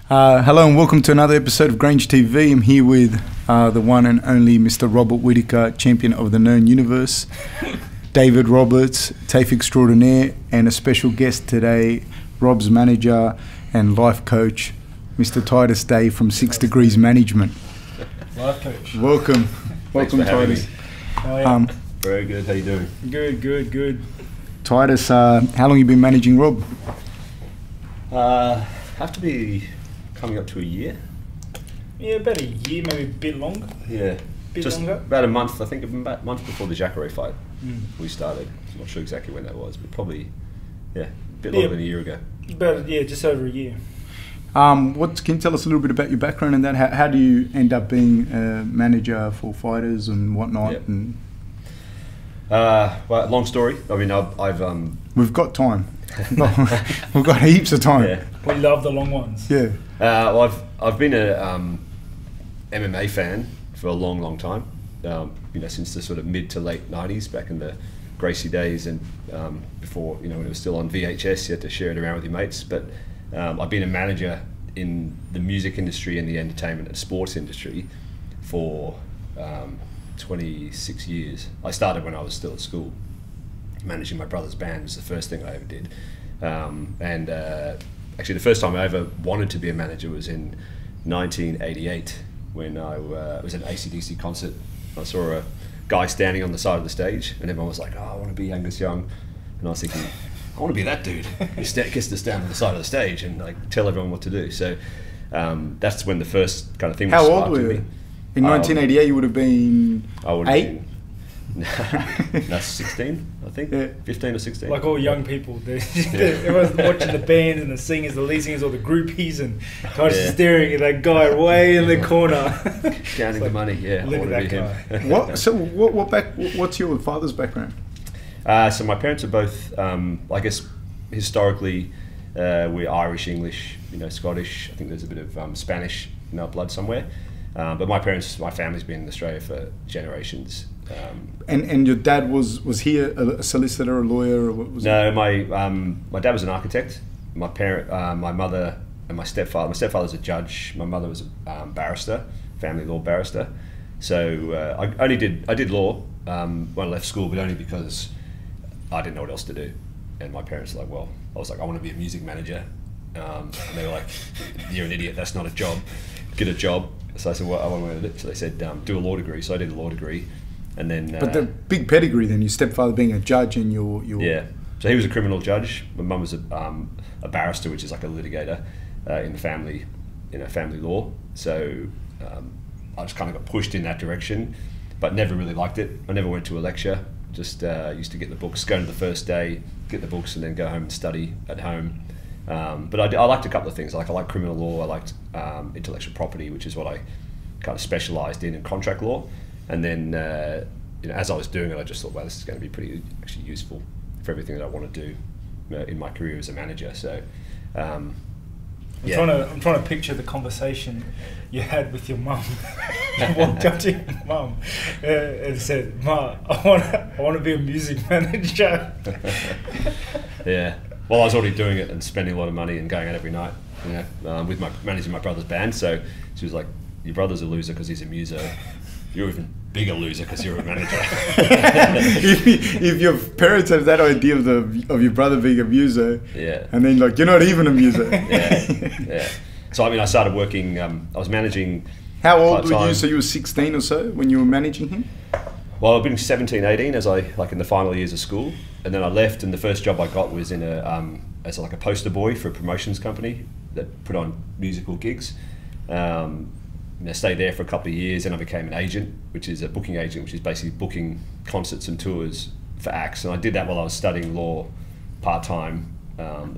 Hello and welcome to another episode of Grange TV. I'm here with the one and only Mr. Robert Whittaker, champion of the known universe, David Roberts, TAFE extraordinaire, and a special guest today, Rob's manager and life coach, Mr. Titus Day from 6 Degrees Management. Life coach. Welcome. Welcome, Titus. Very good. How you doing? Good. Titus, how long have you been managing Rob? Have to be coming up to a year. Yeah, about a year, maybe a bit longer. Yeah, Just longer. About a month. I think about a month before the Jacare fight we started. I'm not sure exactly when that was, but probably a bit longer than a year ago. About just over a year. Can you tell us a little bit about your background and that? How do you end up being a manager for fighters and whatnot? Yep. And well, long story. I mean, I've we've got time. We've got heaps of time. Yeah. We love the long ones. Yeah. Well, I've been a MMA fan for a long time. Since the sort of mid to late '90s, back in the Gracie days, and before when it was still on VHS, you had to share it around with your mates. But I've been a manager in the music industry and the entertainment and sports industry for 26 years. I started when I was still at school. Managing my brother's band was the first thing I ever did. Actually, the first time I ever wanted to be a manager was in 1988 when I was at an AC/DC concert. I saw a guy standing on the side of the stage, and everyone was like, "Oh, I want to be Angus Young," and I was thinking, I want to be that dude who gets to stand on the side of the stage and like tell everyone what to do. So that's when the first kind of thing was How sparked old were in you? me. In 1988, you would have been I would 8? That's 16, I think. Yeah. 15 or 16. Like all young people, everyone's watching the bands and the singers, the lead singers, or the groupies, and Titus is staring at that guy way in the corner, Counting the money. Yeah, look I want at to be that him. What? So what's your father's background? So my parents are both, I guess, historically, we're Irish, English, Scottish. I think there's a bit of Spanish in our blood somewhere. But my family's been in Australia for generations. And your dad was he a solicitor, a lawyer, or what was No, my dad was an architect. My mother and my stepfather. My stepfather's a judge. My mother was a barrister, family law barrister. So I did law when I left school, but only because I didn't know what else to do. And my parents were like, well, I was like, I want to be a music manager. And they were like, you're an idiot, that's not a job, get a job. So I said, well, I want to do it. So they said, do a law degree. So I did a law degree. And then, But the big pedigree then, your stepfather being a judge and your yeah. So he was a criminal judge. My mum was a barrister, which is like a litigator in the family, family law. So I just kind of got pushed in that direction, but never really liked it. I never went to a lecture. Just used to get the books, go to the first day, get the books, and then go home and study at home. But I liked a couple of things. I liked criminal law. I liked intellectual property, which is what I kind of specialised in contract law. And then, as I was doing it, I just thought, well, this is going to be pretty actually useful for everything that I want to do in my career as a manager. So, I'm trying to picture the conversation you had with your mum. You walked up to your mum and said, "Ma, I want to be a music manager." Yeah. Well, I was already doing it and spending a lot of money and going out every night, with managing my brother's band. So she was like, "Your brother's a loser because he's a muso. You're even bigger loser because you're a manager." if your parents have that idea of your brother being a muso, yeah, and then like you're not even a muso. yeah. So I mean, I started working. I was managing. How old were part-time. you? So you were 16 or so when you were managing him? Well, I've been 17, 18 as in the final years of school, and then I left. And the first job I got was in as a poster boy for a promotions company that put on musical gigs. I stayed there for a couple of years, and I became an agent, which is a booking agent, which is basically booking concerts and tours for acts. And I did that while I was studying law part time.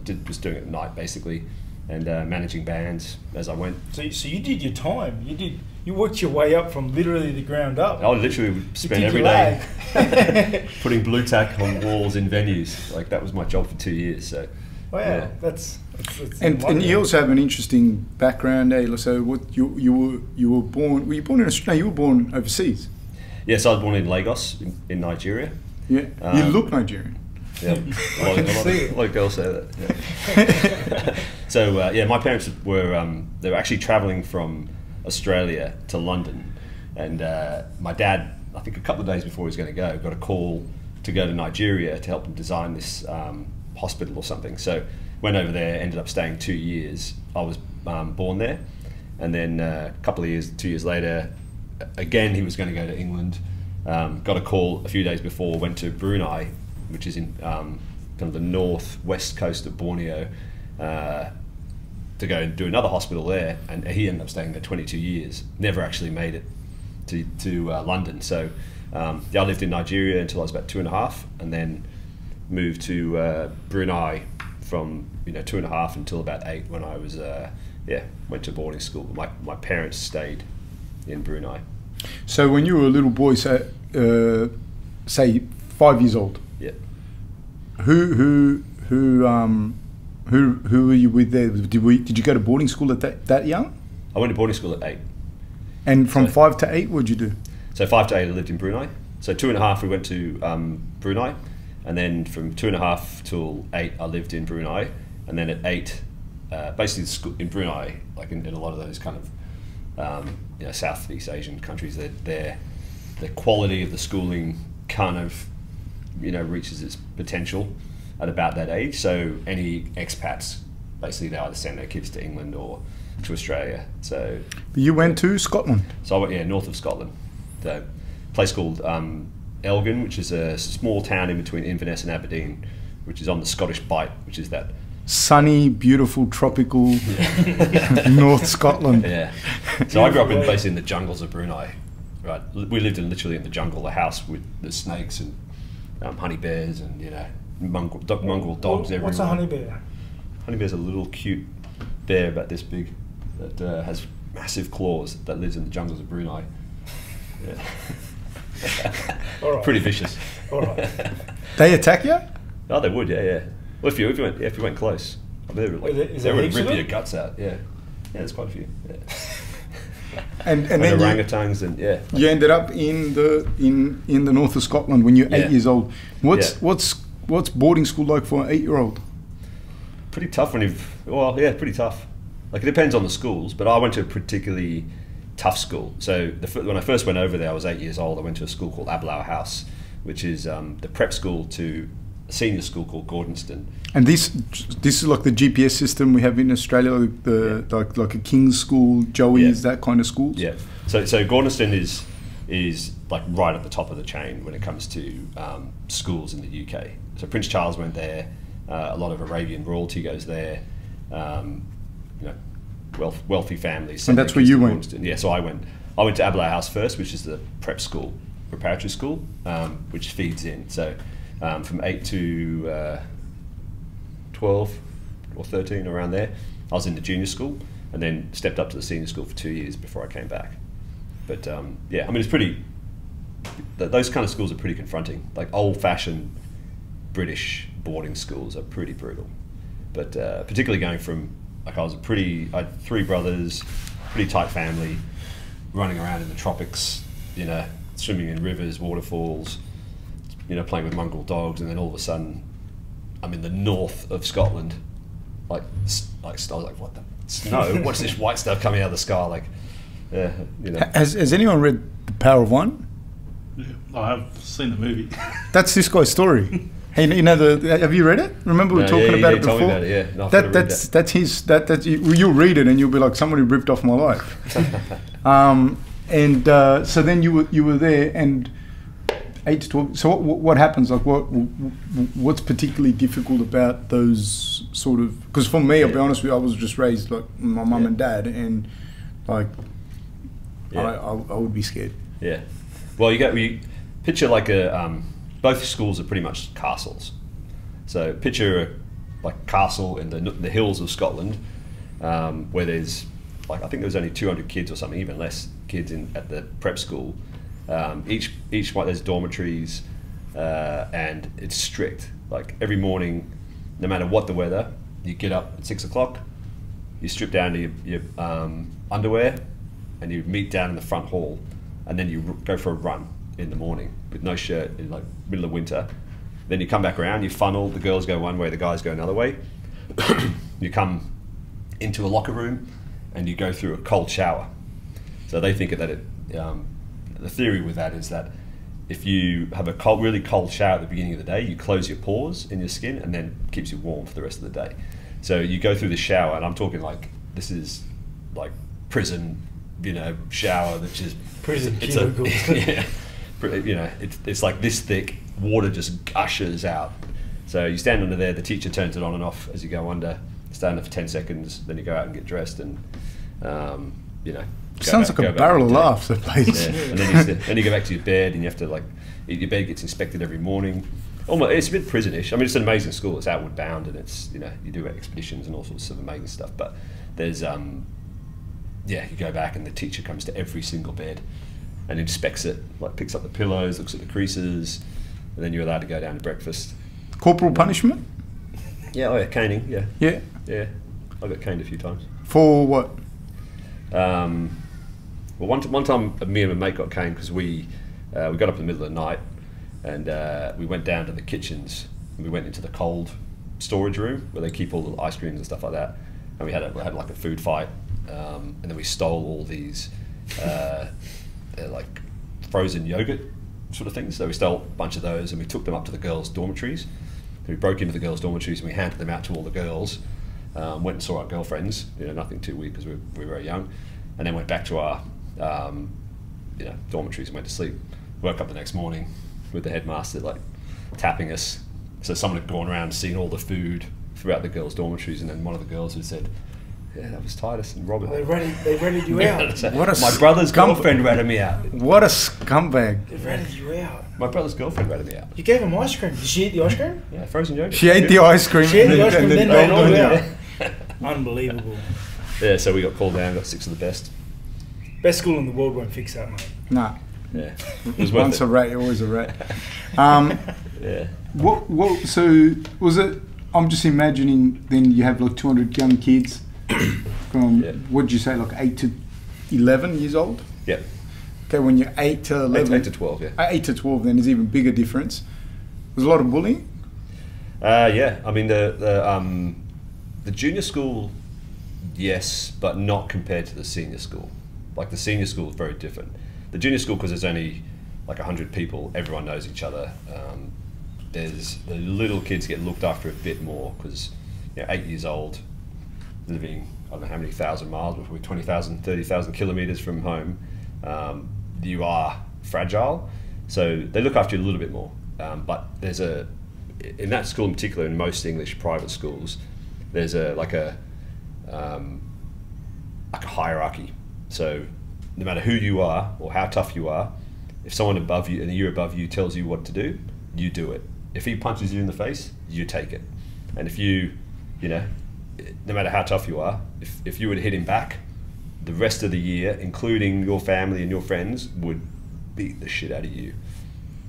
Just doing it at night basically, and managing bands as I went. So you did your time. You worked your way up from literally the ground up. I literally would spend every day putting blue tack on walls in venues. Like that was my job for 2 years. So. Wow, yeah. that's and you also have an interesting background, eh? So what you were born? Were you born in Australia? You were born overseas. Yes, I was born in Lagos, in Nigeria. Yeah, you look Nigerian. Yeah, a lot of girls say that. So yeah, my parents were they were actually travelling from Australia to London, and my dad, I think a couple of days before he was going to go, got a call to go to Nigeria to help them design this hospital or something. So went over there, ended up staying 2 years. I was born there, and then 2 years later, again he was going to go to England. Got a call a few days before, went to Brunei, which is in kind of the northwest coast of Borneo, to go and do another hospital there, and he ended up staying there 22 years. Never actually made it to London. So yeah, I lived in Nigeria until I was about 2.5, and then moved to Brunei from 2.5 until about 8, when I was went to boarding school. My parents stayed in Brunei. So when you were a little boy, say 5 years old, Yeah. who were you with there? Did you go to boarding school at that young? I went to boarding school at 8. And from 5 to 8, what'd you do? So 5 to 8 I lived in Brunei. So 2.5 we went to Brunei, and then from 2.5 till 8 I lived in Brunei, and then at 8, basically school in Brunei, like in a lot of those kind of Southeast Asian countries, the quality of the schooling kind of reaches its potential at about that age. So any expats, basically they either send their kids to England or to Australia. So You went to Scotland? So I went, north of Scotland. So a place called Elgin, which is a small town in between Inverness and Aberdeen, which is on the Scottish Bight, which is that Sunny, beautiful, tropical North Scotland. Yeah. So I grew up basically in the jungles of Brunei. Right. We lived literally in the jungle, a house with the snakes and honey bears and mongrel dogs everywhere. What's a honey bear? Honey bear's a little cute bear about this big that has massive claws that lives in the jungles of Brunei. Yeah. All right. Pretty vicious. All right. They attack you? Oh, they would, yeah. Well, if you went close, I mean, they would rip your guts out. Yeah, there's quite a few. Yeah. And and then orangutans and you ended up in the north of Scotland when you're 8 years old. What's boarding school like for an 8-year-old? Pretty tough pretty tough. Like, it depends on the schools, but I went to a particularly tough school. So when I first went over there, I was 8 years old. I went to a school called Ablow House, which is the prep school to a senior school called Gordonston. And this is like the GPS system we have in Australia, like a King's School, Joey's, that kind of schools. Yeah. So Gordonston is like right at the top of the chain when it comes to schools in the UK. So Prince Charles went there. A lot of Arabian royalty goes there. Wealthy families. And that's where you went. Gordonston. Yeah. So I went to Ablow House first, which is the prep school, preparatory school, which feeds in. So from 8 to 12 or 13, around there, I was in the junior school, and then stepped up to the senior school for 2 years before I came back. But it's pretty. Those kind of schools are pretty confronting. Like, old-fashioned British boarding schools are pretty brutal. But particularly going from, like, I had 3 brothers, pretty tight family, running around in the tropics, swimming in rivers, waterfalls, playing with mongrel dogs, and then all of a sudden, I'm in the north of Scotland. I was like, what the snow? What's this white stuff coming out of the sky? Like, Has anyone read The Power of One? Yeah, I have seen the movie. That's this guy's story. Hey, have you read it? Remember we were talking about it before? Told me about it, yeah. That's his. You'll read it and you'll be like, somebody ripped off my life. So then you were there, and 8 to 12. So what happens? Like, what's particularly difficult about those sort of? Because for me, I'll be honest with you, I was just raised like my mum and dad, and like I would be scared. Yeah. Well, you picture like both schools are pretty much castles. So picture like a castle in the hills of Scotland, where there's I think there was only 200 kids or something, even less kids at the prep school. Each one, there's dormitories, and it's strict. Like, every morning, no matter what the weather, you get up at 6 o'clock, you strip down to your underwear, and you meet down in the front hall, and then you go for a run in the morning with no shirt in like middle of winter. Then you come back around, you funnel, the girls go one way, the guys go another way. You come into a locker room and you go through a cold shower. So they think that the theory with that is that if you have a really cold shower at the beginning of the day, you close your pores in your skin and then keeps you warm for the rest of the day. So you go through the shower, and I'm talking like, this is like prison, you know, shower that's just prison. It's like this thick. Water just gushes out. So you stand under there. The teacher turns it on and off as you go under. Stand there for 10 seconds, then you go out and get dressed, and sounds like a barrel of laughs, that place. Yeah. And then you go back to your bed, and you have to your bed gets inspected every morning. Almost, it's a bit prison-ish. I mean, it's an amazing school. It's outward bound, and it's, you do expeditions and all sorts of amazing stuff. But there's you go back, and the teacher comes to every single bed and inspects it, like picks up the pillows, looks at the creases, and then you're allowed to go down to breakfast. Corporal punishment? Yeah, caning. Yeah. I got caned a few times. For what? Well, one time me and my mate got caned because we got up in the middle of the night, and we went down to the kitchens, and we went into the cold storage room where they keep all the ice creams and stuff like that, and we had like a food fight, and then we stole all these like frozen yogurt sort of things. So we stole a bunch of those, and we took them up to the girls' dormitories. We broke into the girls' dormitories and we handed them out to all the girls. Went and saw our girlfriends. Nothing too weird because we were very young, and then went back to our dormitories and went to sleep. Woke up the next morning with the headmaster like tapping us. So someone had gone around and seen all the food throughout the girls' dormitories, and then one of the girls had said, "Yeah, that was Titus and Robert. They ratted you out." My brother's girlfriend ratted me out. What a scumbag! They ratted you out. My brother's girlfriend ratted me out. You gave him ice cream. Did she eat the ice cream? Yeah, frozen yogurt. She ate the ice cream. She ate the ice cream, then ratted you out. Unbelievable. Yeah, so we got called down, got 6 of the best. Best school in the world won't fix that, mate. Nah. Yeah. It was worth Once it. a rat, always a rat. Yeah. What? So was it? I'm just imagining. Then you have like 200 young kids from what did you say, like 8 to 11 years old? Yeah. Okay, when you're 8 to 11. 8 to 12, yeah. 8 to 12, then there's even bigger difference. There's a lot of bullying. Yeah. I mean the junior school, yes, but not compared to the senior school. Like the senior school is very different. The junior school, because there's only like 100 people, everyone knows each other. The little kids get looked after a bit more because 8 years old, living I don't know how many thousand miles, but probably 20,000, 30,000 kilometers from home, you are fragile. So they look after you a little bit more. But there's in that school in particular, in most English private schools, there's a hierarchy. So no matter who you are or how tough you are, if someone above you, in a year above you, tells you what to do, you do it. If he punches you in the face, you take it. And if no matter how tough you are, if you were to hit him back, the rest of the year, including your family and your friends, would beat the shit out of you,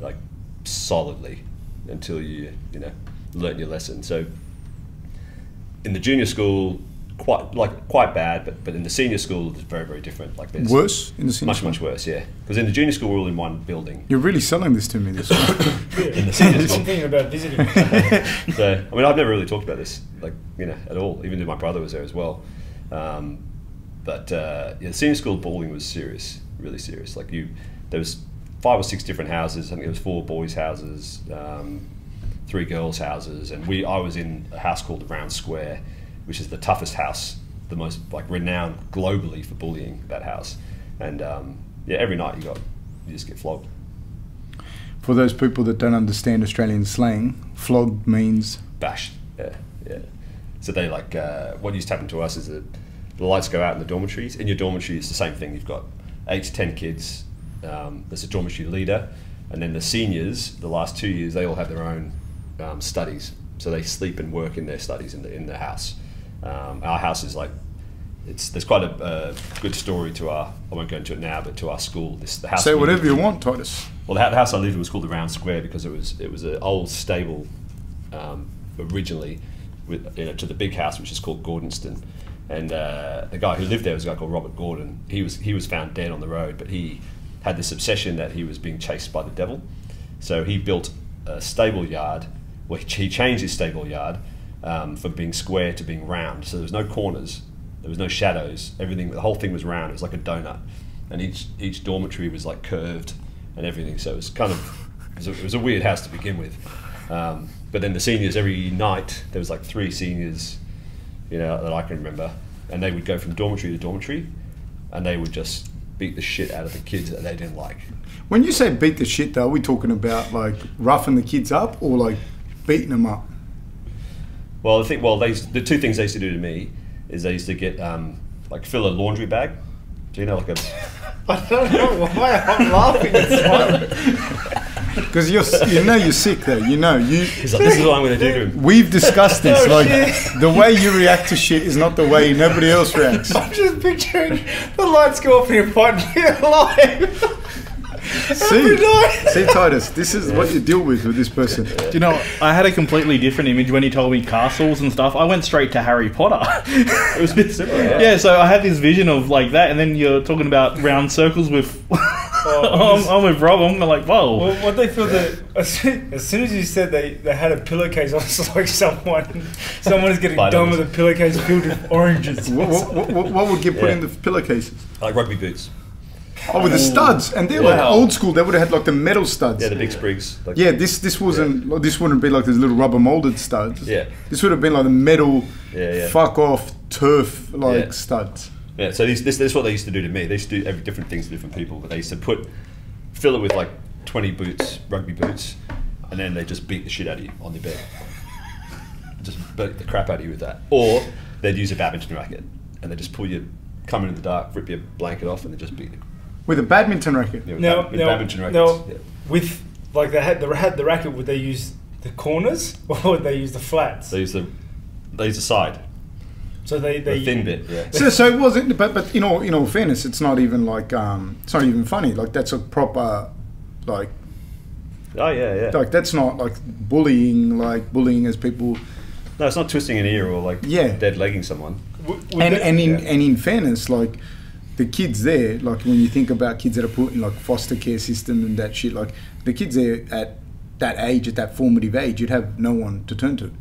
like solidly, until you learn your lesson. So in the junior school, quite bad, but in the senior school it's very, very different. Like there's worse in the senior school? Much worse, yeah. Because in the junior school we're all in one building. You're really selling this to me this time. In the senior school. I'm thinking about visiting. So I mean I've never really talked about this at all, even though my brother was there as well. The senior school bullying was serious, really serious. Like there was 5 or 6 different houses. I think there was 4 boys' houses, 3 girls' houses, and I was in a house called the Round Square, which is the toughest house, the most renowned globally for bullying, that house. And every night you just get flogged. For those people that don't understand Australian slang, flogged means bashed. Yeah. So they what used to happen to us is that the lights go out in the dormitories. In your dormitory, it's the same thing. You've got 8 to 10 kids. There's a dormitory leader, and then the seniors, the last 2 years, they all have their own studies. So they sleep and work in their studies in the house. Our house is there's quite a good story to I won't go into it now, but to our school. The house. Say whatever you want, Titus. Well, the house I lived in was called the Round Square because it was an old stable originally to the big house, which is called Gordonston. And the guy who lived there was a guy called Robert Gordon. He was found dead on the road, but he had this obsession that he was being chased by the devil. So he built a stable yard. Well, he changed his stable yard from being square to being round. So there was no corners. There was no shadows. Everything, the whole thing was round. It was like a donut, and each dormitory was like curved and everything. So it was kind of it was a weird house to begin with. But then the seniors, every night there was like 3 seniors, you know, that I can remember, and they would go from dormitory to dormitory, and they would just beat the shit out of the kids that they didn't like. When you say beat the shit, though, are we talking about like roughing the kids up or like beating them up? Well, the 2 things they used to do to me is they used to get like fill a laundry bag. Do you know, like a? I don't know why I'm laughing. It's Because you're sick though. You know you. He's like, this is what I'm going to do to him. We've discussed this. Like the way you react to shit is not the way nobody else reacts. I'm just picturing the lights go off and you're fighting for your life. See, Titus, this is what you deal with this person. Do you know, I had a completely different image when you told me castles and stuff. I went straight to Harry Potter. It was a bit similar. Yeah, so I had this vision of like that, and then you're talking about round circles with. I'm with Rob. I'm like, whoa. Well, what they feel that as soon as you said they had a pillowcase, I was like, someone is getting done with a pillowcase filled with oranges. What would get put in the pillowcases? Like rugby boots. Oh, with the studs, and they're like old school. They would have had like the metal studs. Yeah, the big sprigs. Like, yeah, this wasn't. Yeah. This wouldn't be like these little rubber molded studs. Yeah, this would have been like the metal, yeah. fuck off turf like studs. Yeah, so this is what they used to do to me. They used to do different things to different people. But they used to fill it with like 20 boots, rugby boots, and then they just beat the shit out of you on the bed. Just beat the crap out of you with that. Or they'd use a badminton racket and they just come in the dark, rip your blanket off, and they just beat you. With a badminton racket? Yeah, with badminton rackets. Now, with like they had the racket, would they use the corners or would they use the flats? They use the side. So the thin bit, yeah. So it wasn't, but in all fairness, it's not even like it's not even funny. Like that's a proper, like. Oh yeah. Like that's not like bullying as people. No, it's not twisting an ear or like dead legging someone. And in fairness, like the kids there, like when you think about kids that are put in like foster care system and that shit, like the kids there at that age, at that formative age, you'd have no one to turn to.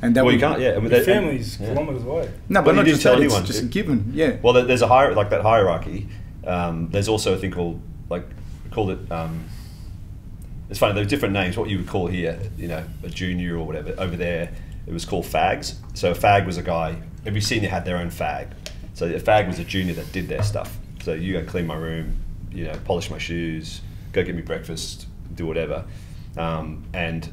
And that you can't, I mean, the family's kilometres away. No, but not just tell anyone. It's just a given, yeah. Well, there's a that hierarchy. There's also a thing called it's funny, there's different names, what you would call here, you know, a junior or whatever. Over there, it was called fags. So a fag was a guy, every senior had their own fag. So a fag was a junior that did their stuff. So you go clean my room, you know, polish my shoes, go get me breakfast, do whatever. And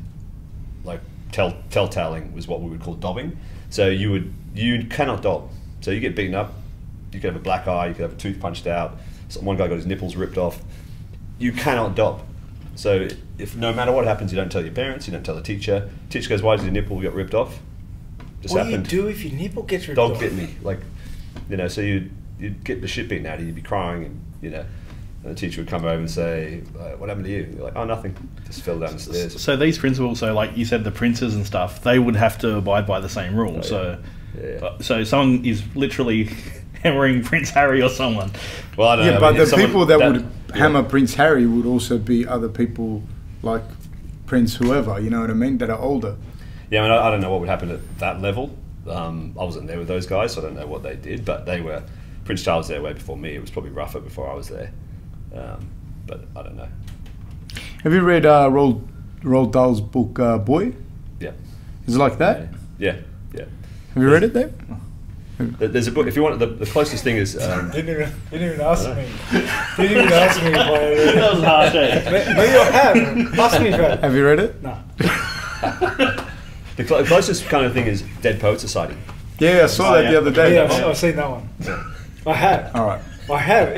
like telltaling was what we would call dobbing. So you cannot dob. So you get beaten up, you could have a black eye, you could have a tooth punched out, one guy got his nipples ripped off. You cannot dob. So if no matter what happens, you don't tell your parents, you don't tell the teacher. Teacher goes, why did your nipple get ripped off? Just what happened. Do you do if your nipple gets ripped off? Dog bit me. Like, you know, so you'd get the shit beaten out of you, you'd be crying, and you know, and the teacher would come over and say, what happened to you? You're like, oh, nothing. Just fell down the stairs. So these principals, so like you said, the princes and stuff, they would have to abide by the same rules. So someone is literally hammering Prince Harry or someone. Well, I don't know. Yeah, but the people that would hammer Prince Harry would also be other people like Prince whoever, you know what I mean, that are older. Yeah, I mean, I don't know what would happen at that level. I wasn't there with those guys, so I don't know what they did, but Prince Charles was there way before me. It was probably rougher before I was there. But I don't know. Have you read Roald Dahl's book, Boy? Yeah. Is it like that? Yeah. Have you read it, Dave? There's a book, if you want, the closest thing is... Didn't even ask me. Didn't even ask me if I read it. That was harsh, eh? Maybe I have. Ask me if I have. Have you read it? No. The closest kind of thing is Dead Poets Society. Yeah, I saw that the other day. Yeah, I've seen that one. Yeah. I have. All right. I have.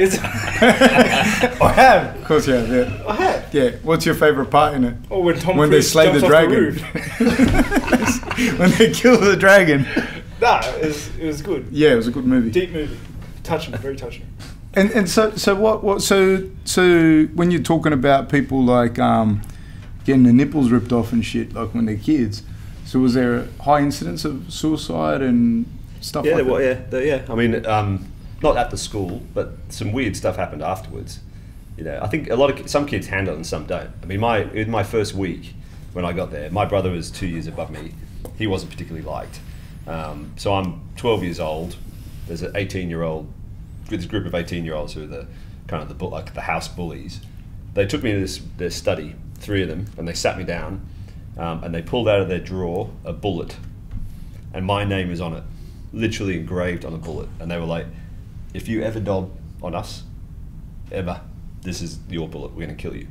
I have. Of course you have, yeah. I have. Yeah. What's your favourite part in it? Oh, when they slay the dragon. When they kill the dragon. Nah, it was good. Yeah, it was a good movie. Deep movie. Touching, very touching. And so when you're talking about people like getting the nipples ripped off and shit, like when they're kids, so was there a high incidence of suicide and stuff like that? Yeah. I mean, not at the school, but some weird stuff happened afterwards. You know, I think some kids handle it and some don't. I mean, in my first week when I got there, my brother was 2 years above me. He wasn't particularly liked. So I'm 12 years old, there's an 18-year-old, this group of 18-year-olds who are the kind of the house bullies. They took me to their study, 3 of them, and they sat me down, and they pulled out of their drawer a bullet, and my name is on it, literally engraved on a bullet. And they were like, if you ever dob on us, ever, this is your bullet, we're going to kill you.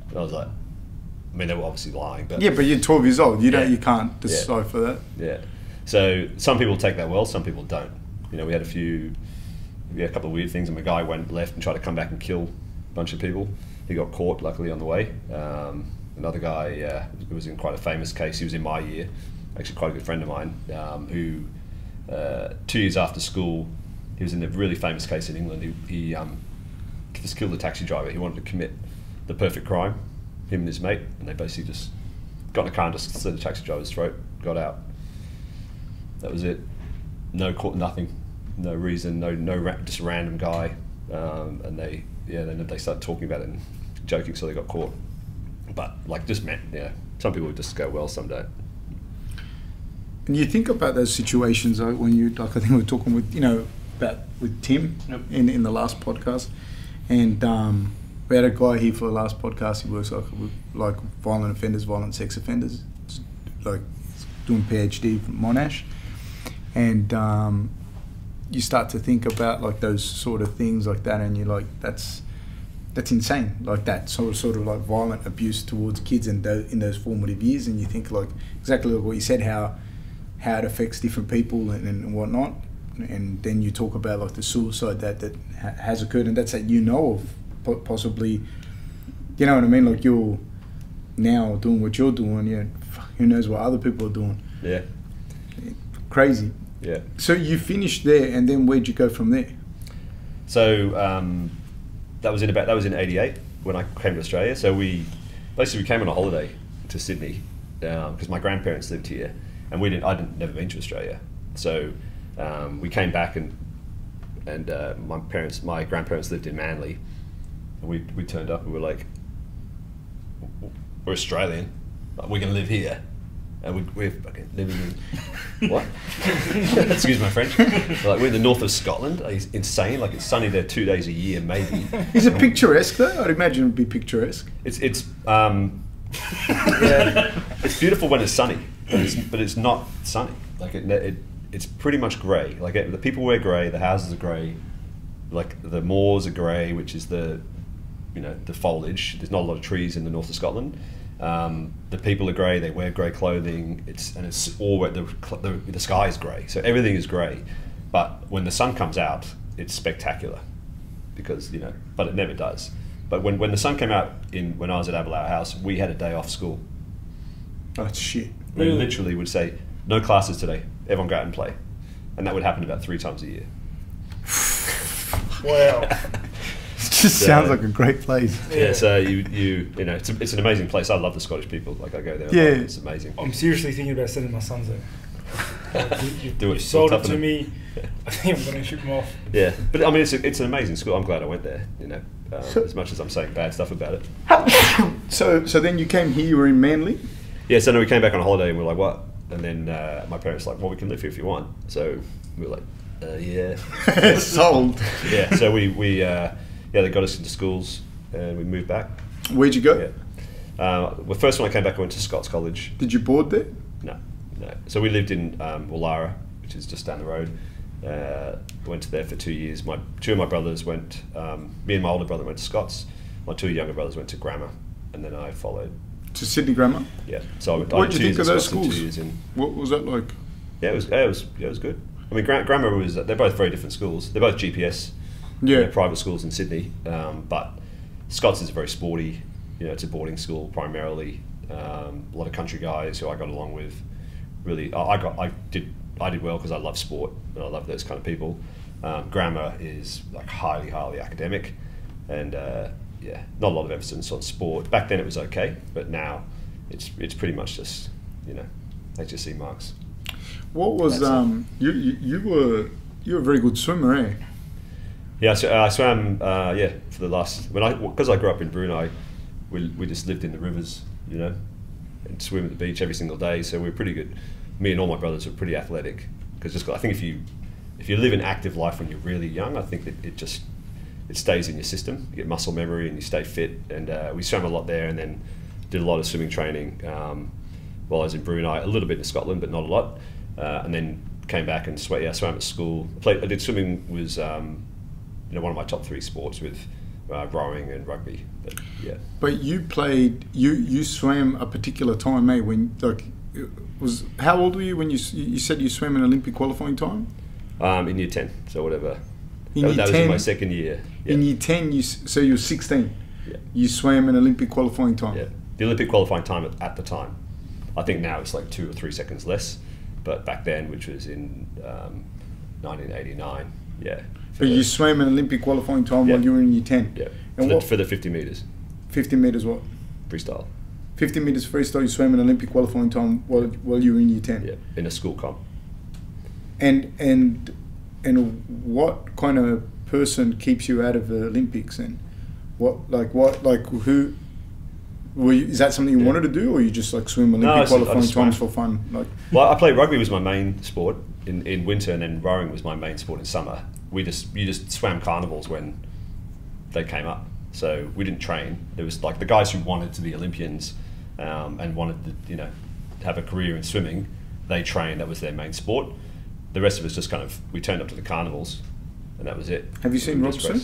And I was like, I mean, they were obviously lying, but... Yeah, but you're 12 years old, you can't decipher that. Yeah. So some people take that well, some people don't. You know, we had a couple of weird things, and a guy went left and tried to come back and kill a bunch of people. He got caught, luckily, on the way. Another guy who was in quite a famous case, he was in my year, actually quite a good friend of mine, who 2 years after school, he was in a really famous case in England. He just killed a taxi driver. He wanted to commit the perfect crime, him and his mate, and they basically just got in a car and just slit the taxi driver's throat, got out. That was it. No court, nothing, no reason, just a random guy, and then they started talking about it and joking, so they got caught. But like, just some people just go well, some don't. And you think about those situations when you, like, I think we were talking with with Tim in the last podcast, and we had a guy here for the last podcast. He works with violent offenders, violent sex offenders, like doing PhD from Monash, and you start to think about like those sort of things like that, and you're like, that's insane, like that sort of like violent abuse towards kids in those formative years, and you think like exactly like what you said, how it affects different people and whatnot, and then you talk about like the suicide that has occurred, and that's that of possibly, you know what I mean, like you're now doing what you're doing, who knows what other people are doing. Yeah. Crazy. Yeah. So you finished there, and then where'd you go from there? So that was in '88 when I came to Australia. So we came on a holiday to Sydney because my grandparents lived here, and I'd never been to Australia. So we came back, and my grandparents lived in Manly, and we turned up and we were like, we're Australian, we can live here. And we're fucking living in what? Excuse my French. Like, we're in the north of Scotland. It's insane. Like, it's sunny there 2 days a year, maybe. Is it picturesque though? I'd imagine it'd be picturesque. It's beautiful when it's sunny, but it's not sunny. Like it's pretty much grey. Like the people wear grey, the houses are grey, like the moors are grey, which is the foliage. There's not a lot of trees in the north of Scotland. The people are grey, they wear grey clothing, it's all the sky is grey, so everything is grey. But when the sun comes out, it's spectacular, because but it never does. But when the sun came out when I was at Abelow House, we had a day off school. That's shit. We literally would say, no classes today, everyone go out and play. And that would happen about 3 times a year. Wow. It just sounds like a great place. Yeah, so it's an amazing place. I love the Scottish people. Like, I go there. Yeah, it's amazing. I'm seriously thinking about sending my sons there. You sold it to me. I think I'm going to ship them off. Yeah, but I mean, it's an amazing school. I'm glad I went there. As much as I'm saying bad stuff about it. So then you came here. You were in Manly. Yeah. So then we came back on a holiday, and we were like, what? And then my parents were like, well, we can live here if you want. So we were like, yeah. Sold. Yeah. So we they got us into schools, and we moved back. Where'd you go? Yeah. Well, first when I came back, I went to Scots College. Did you board there? No. So we lived in Woollahra, which is just down the road. Went there for 2 years. Two of my brothers went. Me and my older brother went to Scots. My 2 younger brothers went to Grammar, and then I followed. To Sydney Grammar? Yeah. So what did you think of those schools? 2 years in. What was that like? Yeah, it was good. I mean, Grammar was. They're both very different schools. They're both GPS. Private schools in Sydney, but Scots is very sporty. It's a boarding school primarily. A lot of country guys who I got along with. Really, I did well because I love sport and I love those kind of people. Grammar is like highly academic, and not a lot of emphasis on sport. Back then it was okay, but now it's pretty much just HSC marks. What was you were a very good swimmer, eh? Yeah, so I swam. For the last because I grew up in Brunei, we just lived in the rivers, and swim at the beach every single day. So we were pretty good. Me and all my brothers were pretty athletic, because I think if you if you live an active life when you're really young, I think that it stays in your system. You get muscle memory and you stay fit. And we swam a lot there, and then did a lot of swimming training while I was in Brunei, a little bit in Scotland, but not a lot. And then came back and swam at school. I did swimming, was one of my top 3 sports with rowing and rugby. But yeah. But you played, you swam a particular time, eh? When how old were you when you said you swam an Olympic qualifying time? In year 10, so whatever. That was in my second year. Yeah. In year 10, so you were 16. Yeah. You swam an Olympic qualifying time. Yeah. The Olympic qualifying time at the time. I think now it's like 2 or 3 seconds less, but back then, which was in 1989, yeah. But you swam an Olympic qualifying time while you were in year 10? Yeah, And for the 50 metres. 50 metres what? Freestyle. 50 metres freestyle, you swam an Olympic qualifying time while you were in year 10? Yeah, in a school comp. And what kind of person keeps you out of the Olympics then? Who... is that something you wanted to do, or you just like swim Olympic qualifying times for fun? Well, I played rugby was my main sport in winter, and then rowing was my main sport in summer. You just swam carnivals when they came up, so we didn't train. There was like the guys who wanted to be Olympians and wanted to have a career in swimming. They trained. That was their main sport. The rest of us just we turned up to the carnivals, and that was it. Have you seen Rob swim?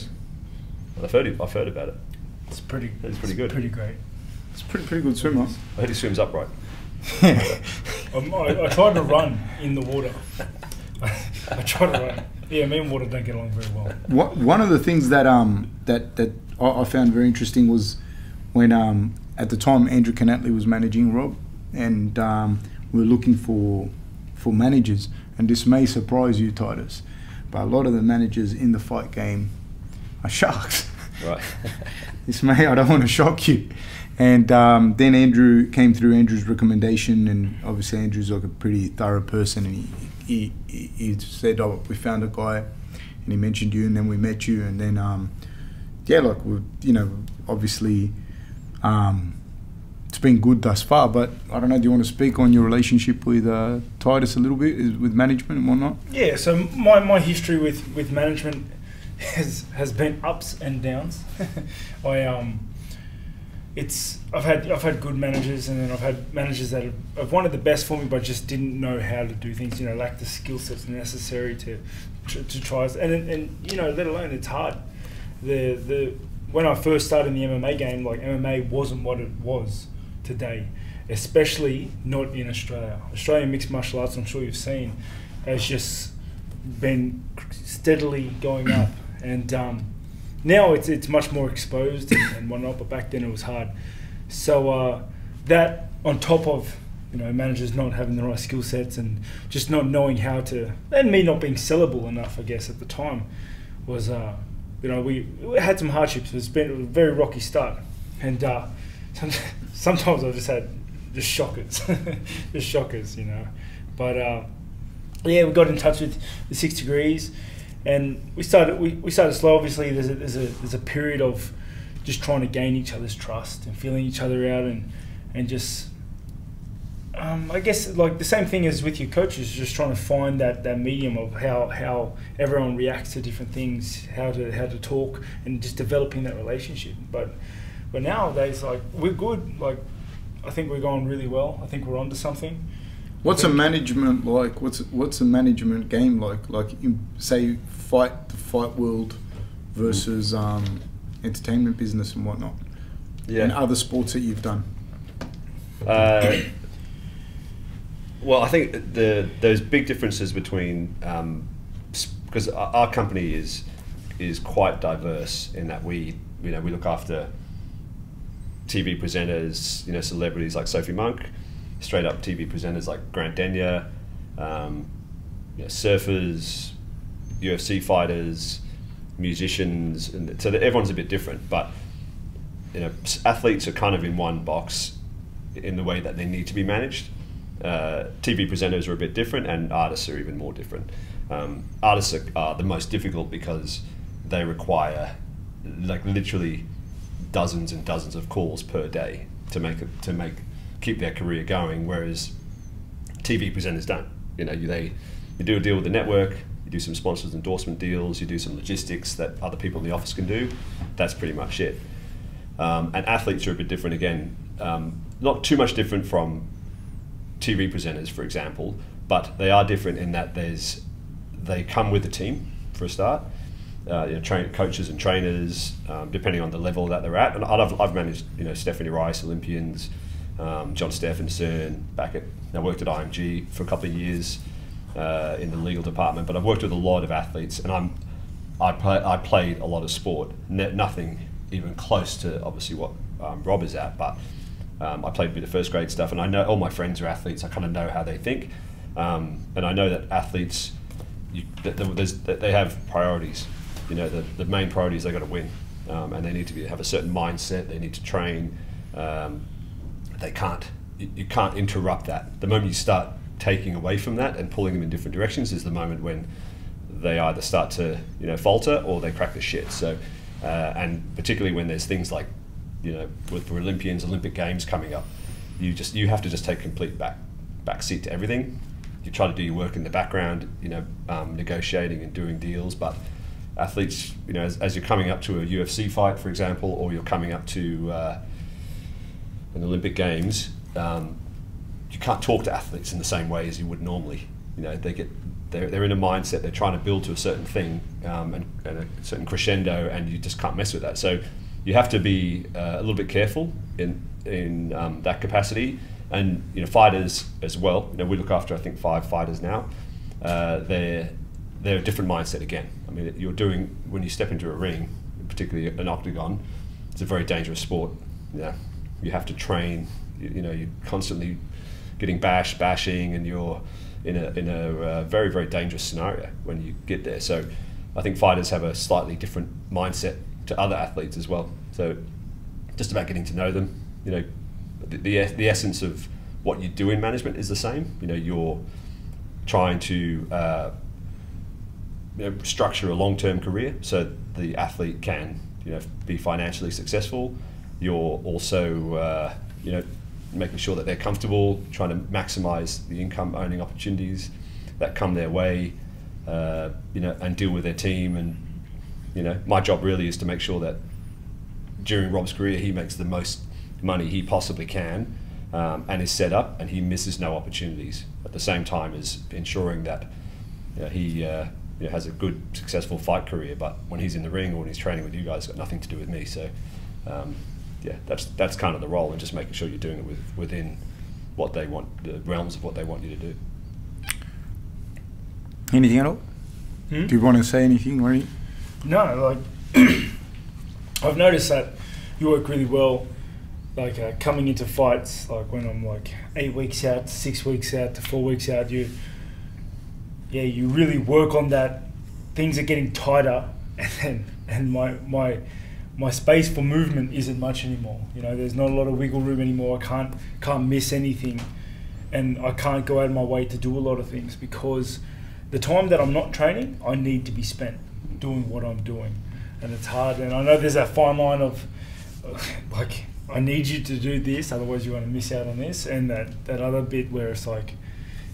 Well, I've heard about it. It's pretty good. Pretty great. It's a pretty good swimmer. I heard he swims upright. I tried to run in the water. I tried to run. Yeah, me and water don't get along very well. One of the things that I found very interesting was when at the time Andrew Canatley was managing Rob, and we were looking for managers. And this may surprise you, Titus, but a lot of the managers in the fight game are sharks. Right. I don't want to shock you. And then Andrew came through Andrew's recommendation, and obviously Andrew's like a pretty thorough person, and he said, "Oh, we found a guy," and he mentioned you, and then we met you, and then obviously it's been good thus far. But I don't know, do you want to speak on your relationship with Titus a little bit, with management and whatnot? Yeah, so my history with management has been ups and downs. I've had good managers, and then I've had managers that have wanted the best for me, but just didn't know how to do things. Lack the skill sets necessary to try. And let alone it's hard. When I first started in the MMA game, like MMA wasn't what it was today, especially not in Australia. Australian mixed martial arts, I'm sure you've seen, has just been steadily going up, and now it's much more exposed and whatnot, but back then it was hard. So that on top of managers not having the right skill sets and just not knowing how to, and me not being sellable enough, I guess at the time, was we had some hardships. It's been a very rocky start, and sometimes I've just had shockers, But we got in touch with the 6 Degrees. And we started slow. Obviously, there's a period of just trying to gain each other's trust and feeling each other out, and just I guess like the same thing as with your coaches, just trying to find that medium of how everyone reacts to different things, how to talk, and just developing that relationship. But nowadays, like, we're good. Like, I think we're going really well. I think we're onto something. What's a management like? What's a management game like? Like, say, the fight world versus entertainment business and whatnot, and other sports that you've done. Well, I think those big differences between because our company is quite diverse in that we look after TV presenters, celebrities like Sophie Monk, straight up TV presenters like Grant Denyer, surfers, UFC fighters, musicians, and so that everyone's a bit different. But athletes are kind of in one box in the way that they need to be managed. TV presenters are a bit different, and artists are even more different. Artists are the most difficult because they require like literally dozens and dozens of calls per day to keep their career going, whereas TV presenters don't. You do a deal with the network, you do some sponsors endorsement deals, you do some logistics that other people in the office can do. That's pretty much it. And athletes are a bit different again, not too much different from TV presenters, for example, but they are different in that they come with the team for a start. Coaches and trainers, depending on the level that they're at. And I've managed, Stephanie Rice, Olympians, John Stephenson. I worked at IMG for a couple of years in the legal department. But I've worked with a lot of athletes, and I played a lot of sport. Nothing even close to obviously what Rob is at, but I played a bit of first grade stuff, and I know all my friends are athletes. I kind of know how they think, and I know that athletes, they have priorities. The main priority is they've got to win, and they need to have a certain mindset. They need to train. You can't interrupt that. The moment you start taking away from that and pulling them in different directions is the moment when they either start to falter or they crack the shit. So, and particularly when there's things like for Olympians, Olympic Games coming up, you have to just take complete back seat to everything. You try to do your work in the background, negotiating and doing deals, but athletes, as you're coming up to a UFC fight, for example, or you're coming up to an Olympic Games, you can't talk to athletes in the same way as you would normally. They're in a mindset, they're trying to build to a certain thing and a certain crescendo, and you just can't mess with that. So you have to be a little bit careful in that capacity. And fighters as well. We look after, I think, 5 fighters now. They're a different mindset again. I mean, when you step into a ring, particularly an octagon, it's a very dangerous sport. You have to train. You're constantly getting bashing, and you're in a very, very dangerous scenario when you get there. So I think fighters have a slightly different mindset to other athletes as well. So just about getting to know them. The essence of what you do in management is the same. You're trying to structure a long-term career so the athlete can be financially successful. You're also making sure that they're comfortable, trying to maximize the income earning opportunities that come their way, and deal with their team. And my job really is to make sure that during Rob's career he makes the most money he possibly can, and is set up, and he misses no opportunities, at the same time as ensuring that he has a good, successful fight career. But when he's in the ring or when he's training with you guys, it's got nothing to do with me. So that's kind of the role, and just making sure you're doing it within what they want, the realms of what they want you to do. Anything else? Do you want to say anything, Ronnie? No, I've noticed that you work really well, coming into fights, when I'm 8 weeks out, 6 weeks out, to 4 weeks out, you really work on that. Things are getting tighter, and my space for movement isn't much anymore. There's not a lot of wiggle room anymore. I can't miss anything, and I can't go out of my way to do a lot of things, because the time that I'm not training, I need to be spent doing what I'm doing, and it's hard. And I know there's that fine line of I need you to do this, otherwise you're going to miss out on this, and that other bit where it's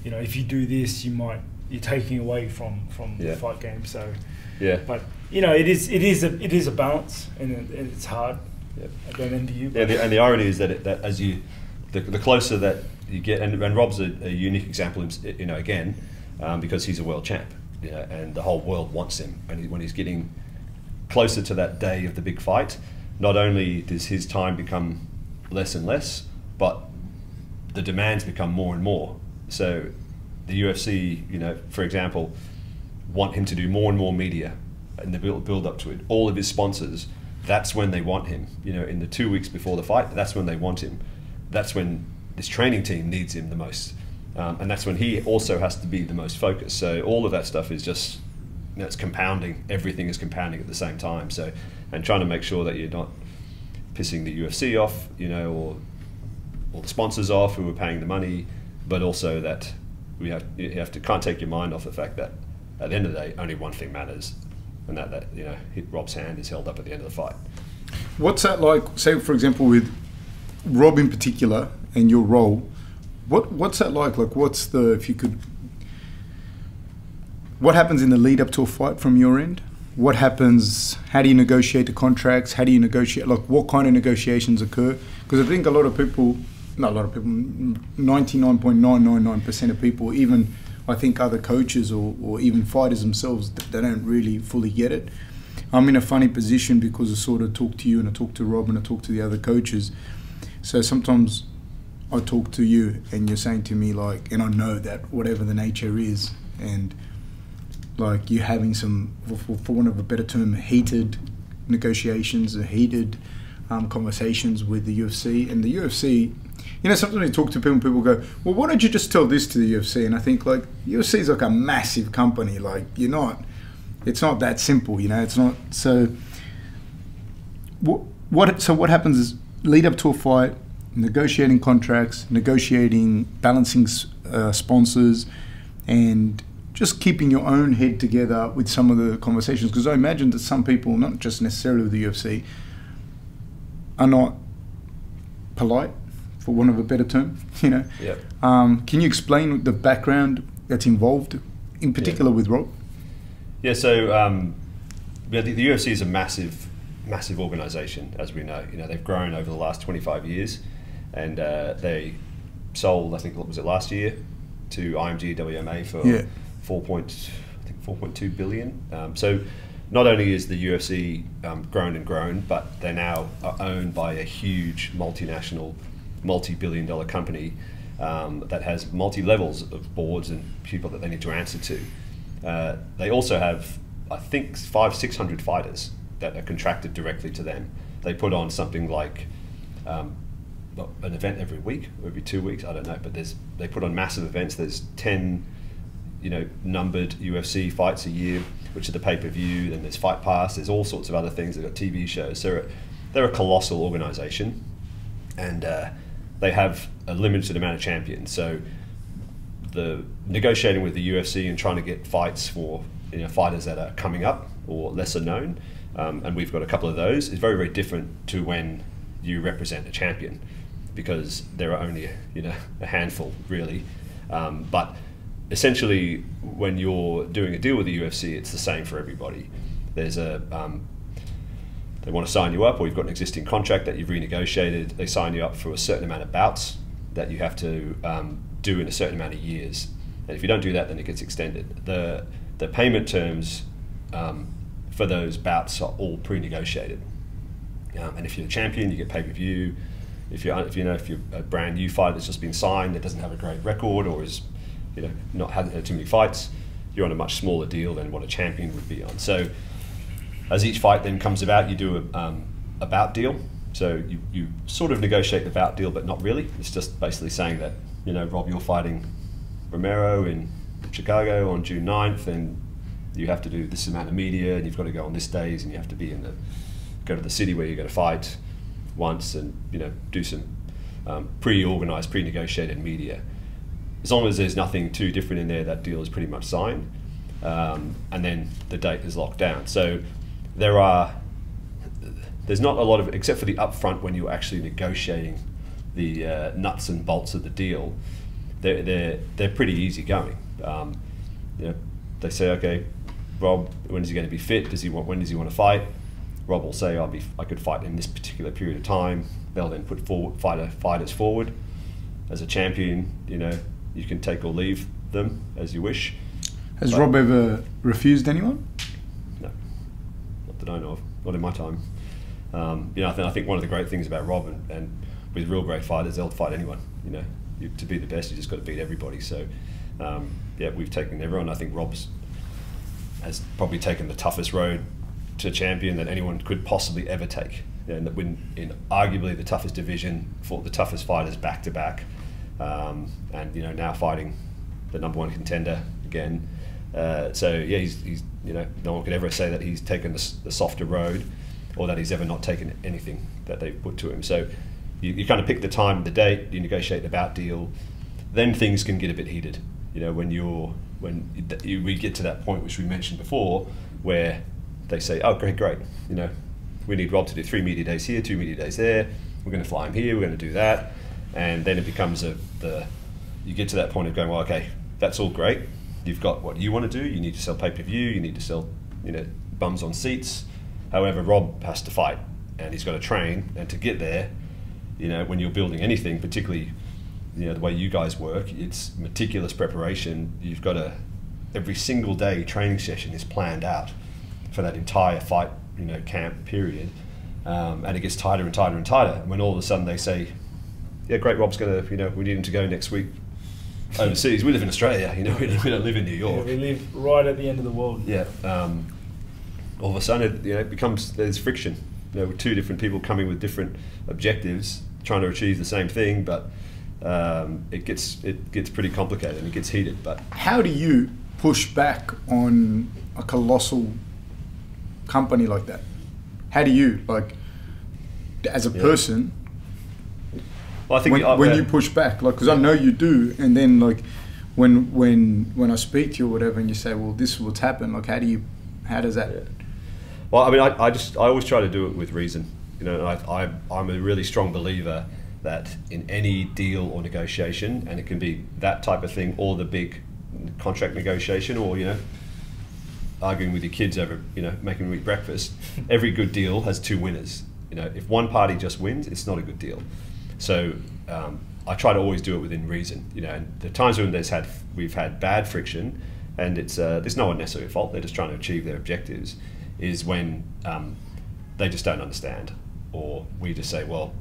if you do this, you're taking away from the fight game. So but it is a balance, and it's hard. I don't envy you. And the irony is that as the closer that you get, and Rob's a unique example, again, because he's a world champ, and the whole world wants him, and when he's getting closer to that day of the big fight, not only does his time become less and less, but the demands become more and more. So the UFC, for example, want him to do more and more media, and the build up to it. All of his sponsors, that's when they want him. In the 2 weeks before the fight, that's when they want him. That's when this training team needs him the most, and that's when he also has to be the most focused. So all of that stuff is just, it's compounding. Everything is compounding at the same time. So, and trying to make sure that you're not pissing the UFC off, or the sponsors off who are paying the money, but also that can't take your mind off the fact that at the end of the day, only one thing matters, and that Rob's hand is held up at the end of the fight. What's that like? Say, for example, with Rob in particular and your role, what's that like? What's the, if you could what happens in the lead up to a fight from your end? What happens? How do you negotiate the contracts? How do you negotiate? Like, what kind of negotiations occur? Because I think a lot of people, not a lot of people, 99.999% of people, even I think other coaches or even fighters themselves, they don't really fully get it. I'm in a funny position because I sort of talk to you and I talk to Rob and I talk to the other coaches. So sometimes I talk to you and you're saying to me like, and I know that whatever the nature is, and like you're having some, for want of a better term, heated negotiations, heated conversations with the UFC. And the UFC, you know, sometimes you talk to people go, well, why don't you just tell this to the UFC? And I think like UFC is like a massive company. Like it's not that simple, you know. It's not. So what happens is lead up to a fight, negotiating contracts, negotiating, balancing sponsors, and just keeping your own head together with some of the conversations. Because I imagine that some people, not just necessarily with the UFC, are not polite, for want of a better term, you know. Yep. Can you explain the background that's involved, in particular with Rob? Yeah, so the UFC is a massive organisation, as we know. You know, they've grown over the last 25 years, and they sold, I think, what was it, last year, to IMG WMA for 4.2 billion. So not only is the UFC grown, but they now are owned by a huge multinational, multi-billion-dollar company that has multi-levels of boards and people that they need to answer to. They also have, I think, 500-600 fighters that are contracted directly to them. They put on something like an event every week, or every 2 weeks, I don't know, but they put on massive events. There's 10, you know, numbered UFC fights a year, which are the pay-per-view, then there's Fight Pass, there's all sorts of other things, they've got TV shows. They're a colossal organisation, and they have a limited amount of champions. So the negotiating with the UFC and trying to get fights for, you know, fighters that are coming up or lesser known, and we've got a couple of those, is very, very different to when you represent a champion, because there are only, you know, a handful really. But essentially, when you're doing a deal with the UFC, it's the same for everybody. There's they want to sign you up, or you've got an existing contract that you've renegotiated. They sign you up for a certain amount of bouts that you have to do in a certain amount of years, and if you don't do that, then it gets extended. The payment terms for those bouts are all pre-negotiated, and if you're a champion, you get pay-per-view. If you're a brand new fighter that's just been signed, that doesn't have a great record, or is, you know, hasn't had too many fights, you're on a much smaller deal than what a champion would be on. So as each fight then comes about, you do a bout deal. So you sort of negotiate the bout deal, but not really. It's just basically saying that, you know, Rob, you're fighting Romero in Chicago on June 9th, and you have to do this amount of media, and you've got to go on this days, and you have to be go to the city where you're going to fight once, and, you know, do some pre-organised, pre-negotiated media. As long as there's nothing too different in there, that deal is pretty much signed, and then the date is locked down. So there's not a lot of, except for the upfront when you're actually negotiating the nuts and bolts of the deal, they're pretty easy going. You know, they say, okay, Rob, when is he going to be fit? When does he want to fight? Rob will say, I could fight in this particular period of time. They'll then put fighters forward. As a champion, you know, you can take or leave them as you wish. Has Rob ever refused anyone? No, not that I know of. Not in my time. You know, I think one of the great things about Rob and with real great fighters, they'll fight anyone. You know, to be the best, you just got to beat everybody. So, yeah, we've taken everyone. I think Rob's has probably taken the toughest road to champion that anyone could possibly ever take. And win in arguably the toughest division, fought the toughest fighters back to back, and, you know, now fighting the #1 contender again. So yeah, he's you know, no one could ever say that he's taken the softer road, or that he's ever not taken anything that they've put to him. So you kind of pick the time, the date, you negotiate the bout deal, then things can get a bit heated. You know, we get to that point which we mentioned before, where they say, oh, great, you know, we need Rob to do 3 media days here, 2 media days there, we're going to fly him here, we're going to do that. And then it becomes you get to that point of going, well, okay, that's all great, you've got what you want to do. You need to sell pay-per-view. You need to sell, bums on seats. However, Rob has to fight, and he's got to train. And to get there, when you're building anything, particularly, the way you guys work, it's meticulous preparation. You've got to, every single day training session is planned out for that entire fight, camp period. And it gets tighter and tighter and tighter. And when all of a sudden they say, yeah, great, Rob's going to, we need him to go next week overseas. We live in Australia, we don't live in New York. Yeah, we live right at the end of the world. Yeah. All of a sudden, it becomes, there's friction. With two different people coming with different objectives, trying to achieve the same thing, but it gets pretty complicated and it gets heated. But how do you push back on a colossal company like that? How do you, as a person, well, I think when you push back, because I know you do, and then when I speak to you or whatever, and you say, well, this is what's happened, how does that? Yeah. Well, I mean, I always try to do it with reason. I'm a really strong believer that in any deal or negotiation, and it can be that type of thing, or the big contract negotiation, or arguing with your kids over making them eat breakfast. Every good deal has two winners. If one party just wins, it's not a good deal. So I try to always do it within reason. And the times when we've had bad friction, and it's there's no one necessarily at fault. They're just trying to achieve their objectives. Is when they just don't understand, or we just say, well,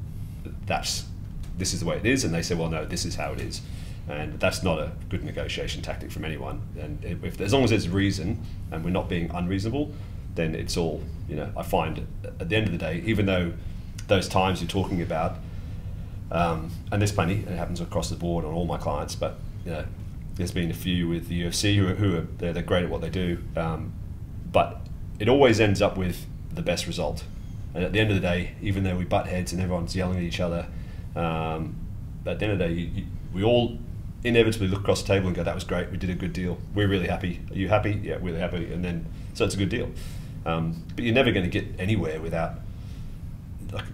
this is the way it is, and they say, well, no, this is how it is. And that's not a good negotiation tactic from anyone. And as long as there's reason and we're not being unreasonable, then it's all, I find at the end of the day, even though those times you're talking about, and there's plenty, and it happens across the board on all my clients, but there's been a few with the UFC who are they're great at what they do, but it always ends up with the best result. And at the end of the day, even though we butt heads and everyone's yelling at each other, at the end of the day, we all inevitably look across the table and go, that was great, we did a good deal, we're really happy, are you happy? Yeah, we're really happy. And then, so it's a good deal. But you're never going to get anywhere without,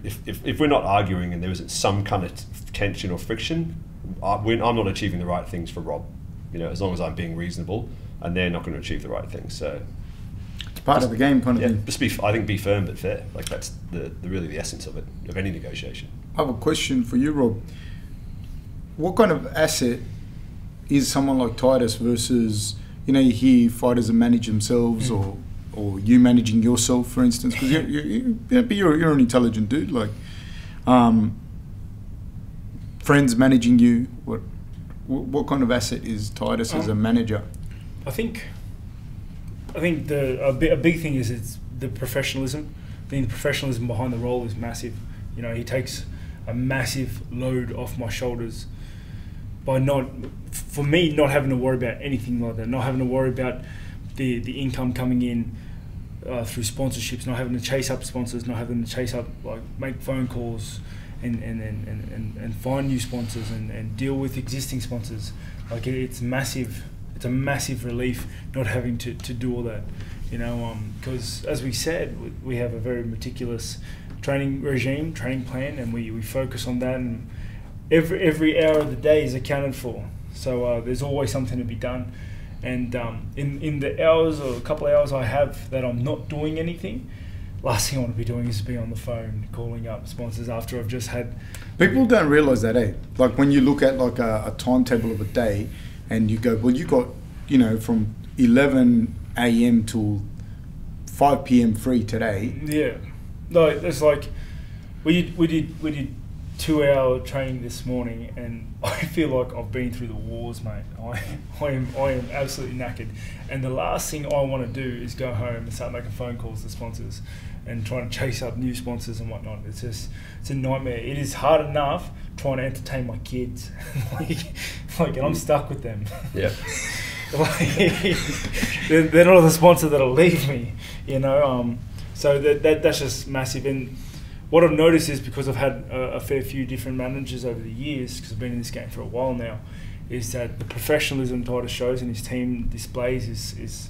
if we're not arguing and there isn't some kind of tension or friction, I'm not achieving the right things for Rob, as long as I'm being reasonable, and they're not going to achieve the right things. So it's part of the game, kind of thing. Just be firm but fair. That's really the essence of it, of any negotiation. I have a question for you, Rob. What kind of asset is someone like Titus versus, you hear fighters that manage themselves, or you managing yourself, for instance, because you're an intelligent dude, friends managing you. What kind of asset is Titus as a manager? I think a big thing is it's the professionalism. I think the professionalism behind the role is massive. He takes a massive load off my shoulders by not having to worry about anything like that, not having to worry about the income coming in through sponsorships, not having to chase up sponsors, not having to chase up, make phone calls and find new sponsors and deal with existing sponsors. It's massive. It's a massive relief not having to do all that, because as we said, we have a very meticulous training regime, training plan, and we focus on that, and every hour of the day is accounted for. So there's always something to be done, and in the hours or a couple of hours I have that I'm not doing anything, last thing I want to be doing is be on the phone calling up sponsors after I've just had. People don't realise that, eh? When you look at a timetable of a day, and you go, well, you got from 11 a.m. till 5 p.m. free today. Yeah, no, it's we did 2-hour training this morning, and I feel like I've been through the wars, mate. I am absolutely knackered, and the last thing I want to do is go home and start making phone calls to sponsors and trying to chase up new sponsors and whatnot. It's a nightmare. It is hard enough trying to entertain my kids, and I'm stuck with them. Yeah. They're not the sponsor that'll leave me, So that's just massive. And what I've noticed is, because I've had a fair few different managers over the years, because I've been in this game for a while now, is that the professionalism Titus shows and his team displays is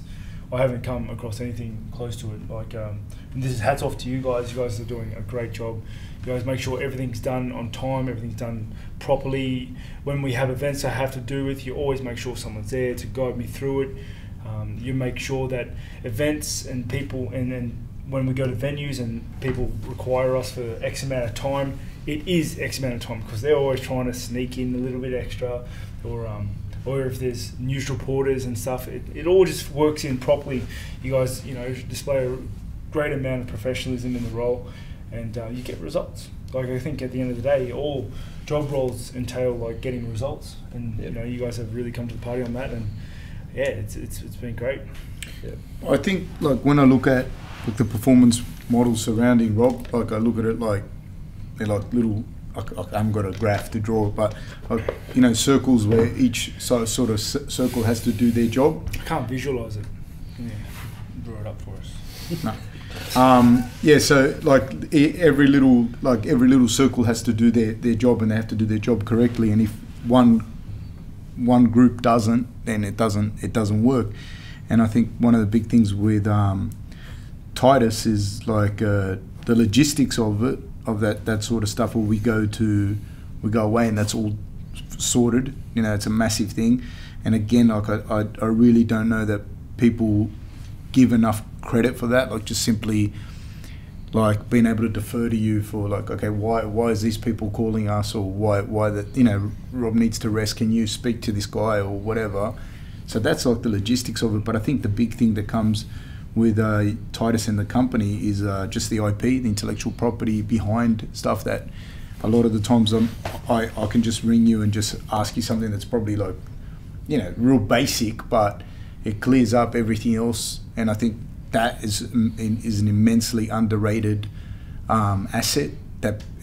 I haven't come across anything close to it. Like, and this is hats off to you guys. You guys are doing a great job. You guys make sure everything's done on time, everything's done properly. When we have events I have to do with, you always make sure someone's there to guide me through it. You make sure that events and people, and when we go to venues and people require us for X amount of time, it is X amount of time, because they're always trying to sneak in a little bit extra, or if there's news reporters and stuff, it all just works in properly. You guys, display a great amount of professionalism in the role, and you get results. Like, I think at the end of the day, all job roles entail like getting results, and you guys have really come to the party on that, and it's been great. I think, like, when I look at the performance models surrounding Rob, like, I look at it like they're like little. I haven't got a graph to draw, but circles where each sort of circle has to do their job. I can't visualise it. Yeah, draw it up for us. No. So like every little circle has to do their job, and they have to do their job correctly. And if one group doesn't, then it doesn't work. And I think one of the big things with Titus is like the logistics of it. Of that sort of stuff, where we go away and that's all sorted. It's a massive thing. And again, like I really don't know that people give enough credit for that. Like, just simply like being able to defer to you for like, okay, why is these people calling us, or why that Rob needs to rest. Can you speak to this guy or whatever? So that's like the logistics of it. But I think the big thing that comes with Titus and the company is just the IP, the intellectual property behind stuff that a lot of the times I can just ring you and just ask you something that's probably like, real basic, but it clears up everything else. And I think that is an immensely underrated asset.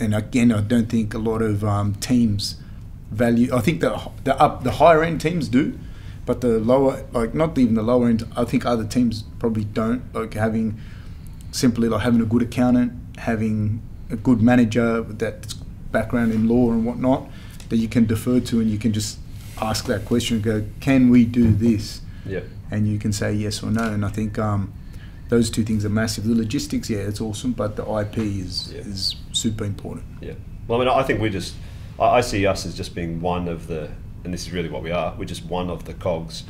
And again, I don't think a lot of teams value. I think the higher end teams do. But the lower, like not even the lower end, I think other teams probably don't. Like having a good accountant, having a good manager with that background in law and whatnot, that you can defer to, and you can just ask that question and go, can we do this? Yeah. And you can say yes or no. And I think those two things are massive. The logistics, it's awesome, but the IP is super important. Yeah. Well, I mean, I think I see us as just being one of the, and this is really what we are. We're just one of the cogs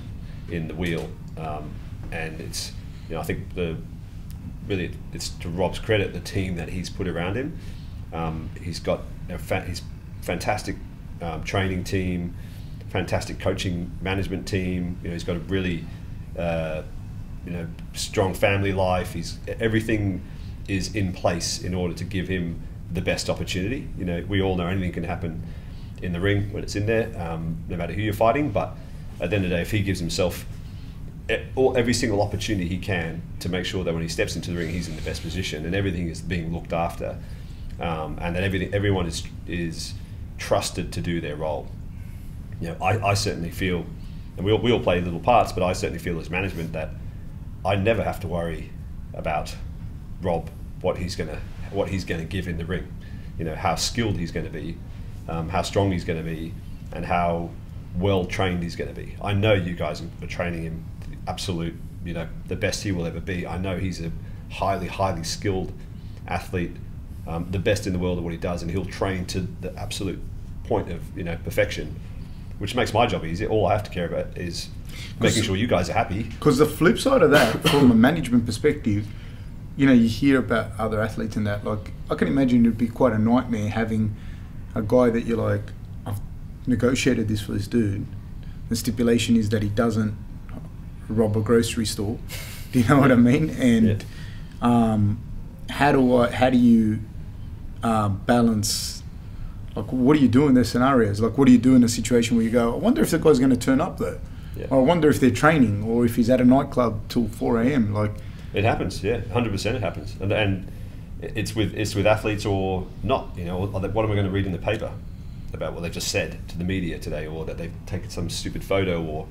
in the wheel, and it's, I think it's to Rob's credit, the team that he's put around him. He's got his fantastic training team, fantastic coaching management team. He's got a really strong family life. Everything is in place in order to give him the best opportunity. We all know anything can happen in the ring when it's in there, no matter who you're fighting. But at the end of the day, if he gives himself every single opportunity he can to make sure that when he steps into the ring, he's in the best position and everything is being looked after, and that everyone is trusted to do their role. I certainly feel, and we all play little parts, but I certainly feel as management that I never have to worry about Rob, what he's gonna give in the ring, how skilled he's going to be, how strong he's going to be, and how well trained he's going to be. I know you guys are training him to the absolute, the best he will ever be. I know he's a highly, highly skilled athlete, the best in the world at what he does, and he'll train to the absolute point of perfection, which makes my job easy. All I have to care about is making sure you guys are happy. Because the flip side of that, from a management perspective, you hear about other athletes and that. Like, I can imagine it'd be quite a nightmare having a guy that you're like, I've negotiated this for this dude. The stipulation is that he doesn't rob a grocery store. Do you know what I mean? And how do you balance? Like, what do you do in those scenarios? Like, what do you do in a situation where you go, I wonder if the guy's going to turn up though. Yeah. Or I wonder if they're training, or if he's at a nightclub till 4 a.m. Like, it happens, 100% it happens, and it's with athletes or not. What am I going to read in the paper about what they just said to the media today, or that they've taken some stupid photo, or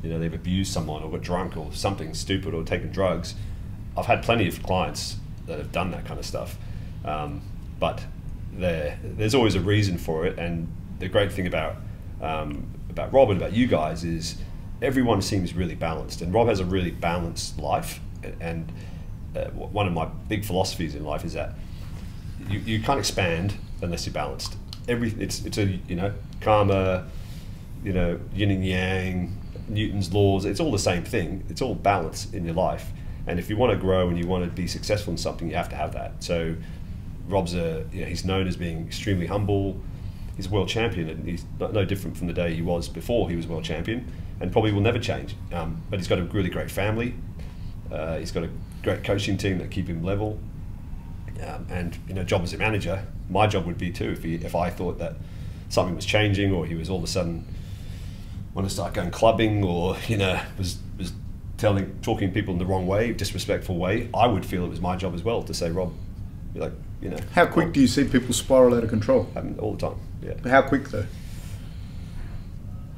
they've abused someone, or got drunk, or something stupid, or taken drugs. I've had plenty of clients that have done that kind of stuff, but there's always a reason for it. And the great thing about Rob and about you guys is everyone seems really balanced, and Rob has a really balanced life. And one of my big philosophies in life is that you can't expand unless you're balanced. It's a karma, yin and yang, Newton's laws. It's all the same thing. It's all balance in your life. And if you want to grow and you want to be successful in something, you have to have that. So Rob's he's known as being extremely humble. He's a world champion, and he's no different from the day he was before he was world champion, and probably will never change. But he's got a really great family. He's got a great coaching team that keep him level. And job as a manager, my job would be too, if I thought that something was changing, or he was all of a sudden want to start going clubbing, or was talking people in the wrong way, disrespectful way, I would feel it was my job as well to say, Rob, How quick do you see people spiral out of control? All the time. Yeah. How quick though?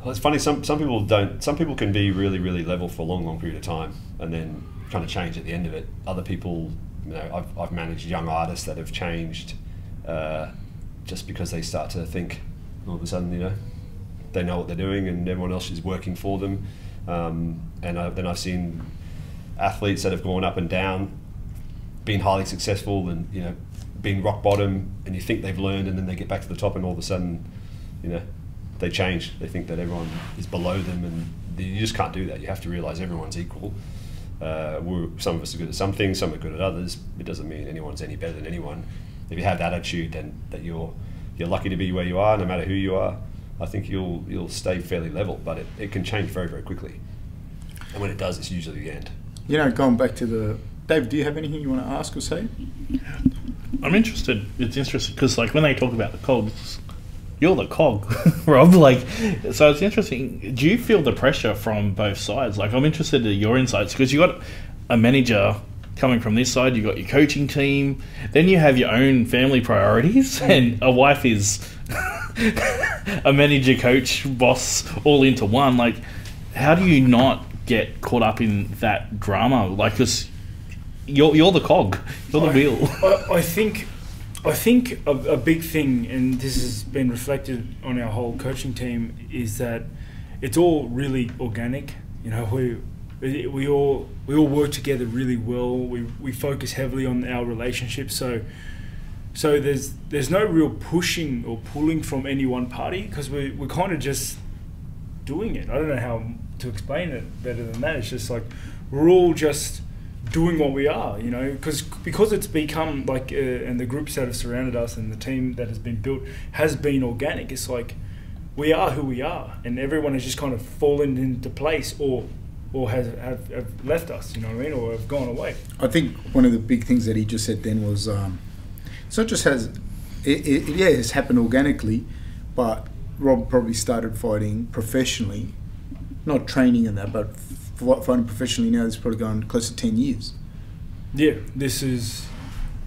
Well, it's funny. Some people don't. Some people can be really, really level for a long, long period of time, and then kind of change at the end of it. Other people, I've managed young artists that have changed just because they start to think all of a sudden, they know what they're doing, and everyone else is working for them. Then I've seen athletes that have gone up and down, been highly successful, and been rock bottom, and you think they've learned, and then they get back to the top, and all of a sudden, they change. They think that everyone is below them, and you just can't do that. You have to realize everyone's equal. Some of us are good at some things, some are good at others. It doesn't mean anyone's any better than anyone. If you have that attitude, then that you're lucky to be where you are, no matter who you are. I think you'll stay fairly level, but it can change very, very quickly. And when it does, it's usually the end. Going back to Dave, do you have anything you want to ask or say? I'm interested. It's interesting because, when they talk about the cogs, you're the cog, Rob. So it's interesting. Do you feel the pressure from both sides? I'm interested in your insights because you got a manager coming from this side, you got your coaching team, then you have your own family priorities, and a wife is a manager, coach, boss, all into one. How do you not get caught up in that drama? Because you're the cog, you're the wheel. I think a big thing, and this has been reflected on our whole coaching team, is that it's all really organic. We all work together really well. We focus heavily on our relationship. So there's no real pushing or pulling from any one party, because we're kind of just doing it. I don't know how to explain it better than that. It's just we're all just doing what we are, because it's become and the groups that have surrounded us and the team that has been built has been organic. It's we are who we are, and everyone has just kind of fallen into place, or have left us, or have gone away. I think one of the big things that he just said then was, it's not just it's happened organically, but Rob probably started fighting professionally, not training in that, but fighting professionally now. It's probably gone close to 10 years. Yeah, this is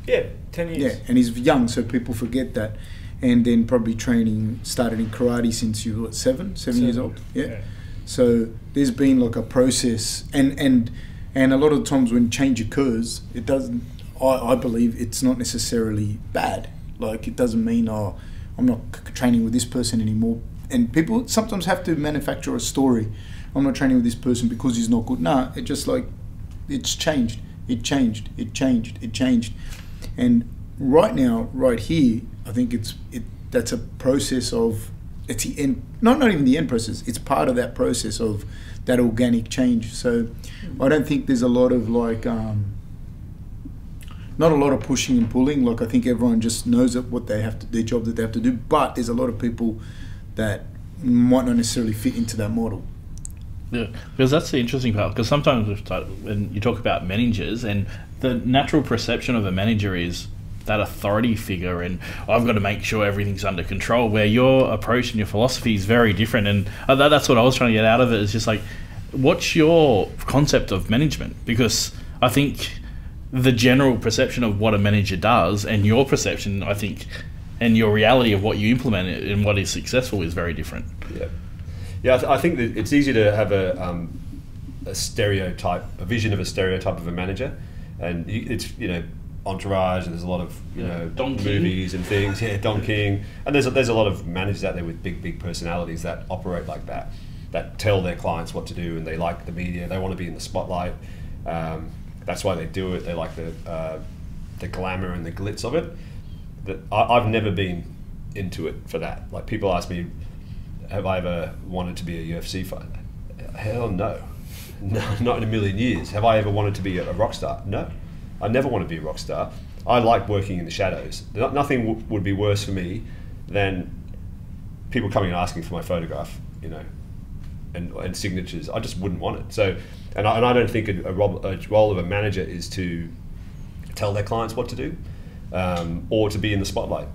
10 years. Yeah, and he's young, so people forget that. And then probably started in karate since you were seven years old. Yeah. So there's been a process, and a lot of times when change occurs, it doesn't. I believe it's not necessarily bad. It doesn't mean I'm not training with this person anymore. And people sometimes have to manufacture a story. I'm not training with this person because he's not good. Nah, it just it's changed. It changed. And right now, right here, I think that's a process of. It's the end, not even the end process. It's part of that process of that organic change. So I don't think there's a lot of not a lot of pushing and pulling. I think everyone just knows what they have to, their job that they have to do. But there's a lot of people that might not necessarily fit into that model. Yeah, because that's the interesting part. Because sometimes when you talk about managers, and the natural perception of a manager is that authority figure, and I've got to make sure everything's under control, where your approach and your philosophy is very different. And that's what I was trying to get out of it, is just what's your concept of management? Because I think the general perception of what a manager does and your perception, I think, and your reality of what you implement and what is successful is very different. Yeah, I think that it's easy to have a stereotype, a vision of a stereotype of a manager, and it's Entourage, and there's a lot of movies and things. Yeah, Don King, and there's a lot of managers out there with big personalities that operate like that. that tell their clients what to do, and they like the media. They want to be in the spotlight. That's why they do it. They like the glamour and the glitz of it. I've never been into it for that. Like, people ask me, have I ever wanted to be a UFC fighter? Hell no. No, not in a million years. Have I ever wanted to be a rock star? No, I never want to be a rock star. I like working in the shadows. Nothing would be worse for me than people coming and asking for my photograph, you know, and signatures. I just wouldn't want it. So, and I don't think a role of a manager is to tell their clients what to do, or to be in the spotlight.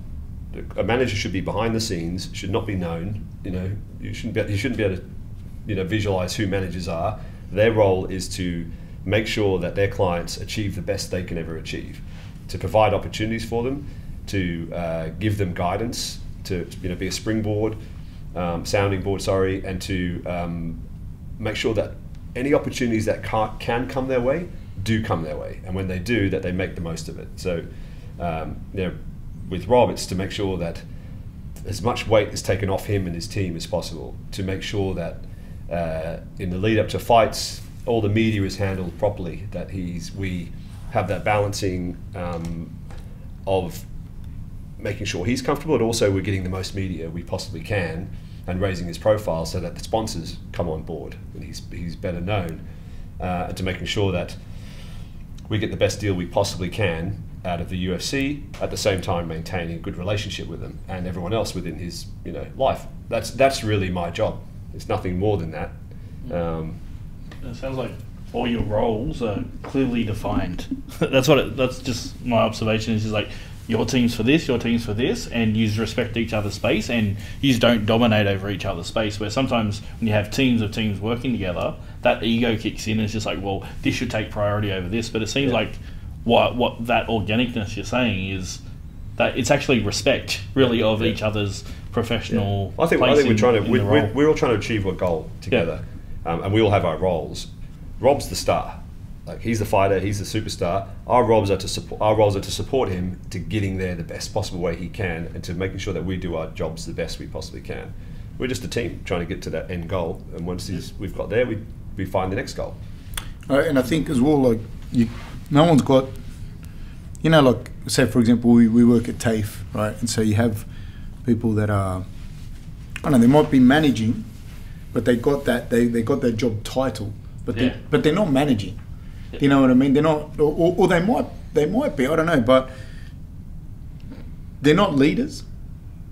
A manager should be behind the scenes, should not be known. You know, you shouldn't be able to, you know, visualize who managers are. Their role is to make sure that their clients achieve the best they can ever achieve, to provide opportunities for them, to give them guidance, to, you know, be a springboard, sounding board, sorry, and to make sure that any opportunities that can come their way do come their way, and when they do, that they make the most of it. So, you know, with Rob, it's to make sure that as much weight is taken off him and his team as possible, to make sure that in the lead up to fights, all the media is handled properly, that we have that balancing of making sure he's comfortable, but also we're getting the most media we possibly can and raising his profile so that the sponsors come on board and he's better known, and to making sure that we get the best deal we possibly can out of the UFC, at the same time maintaining a good relationship with them and everyone else within his, you know, life. That's really my job. It's nothing more than that. It sounds like all your roles are clearly defined. That's just my observation. Is just like, your team's for this, your team's for this, and you respect each other's space, and you don't dominate over each other's space. Where sometimes when you have teams of teams working together, that ego kicks in, and it's just like, well, this should take priority over this. But it seems like what that organicness you're saying is that it's actually respect, really, of each other's professional. I think we're all trying to achieve a goal together, and we all have our roles. Rob's the star. Like, he's the fighter, he's the superstar. Our roles are to support him to getting there the best possible way he can, and to making sure that we do our jobs the best we possibly can. We're just a team trying to get to that end goal, and once we've got there, we find the next goal. And I think as well, like, no one's got, you know, like, say for example, we work at TAFE, right? And so you have people that are, I don't know, they might be managing, but they got that job title, but they're not managing. You know what I mean? They're not, or they might be. I don't know, but they're not leaders,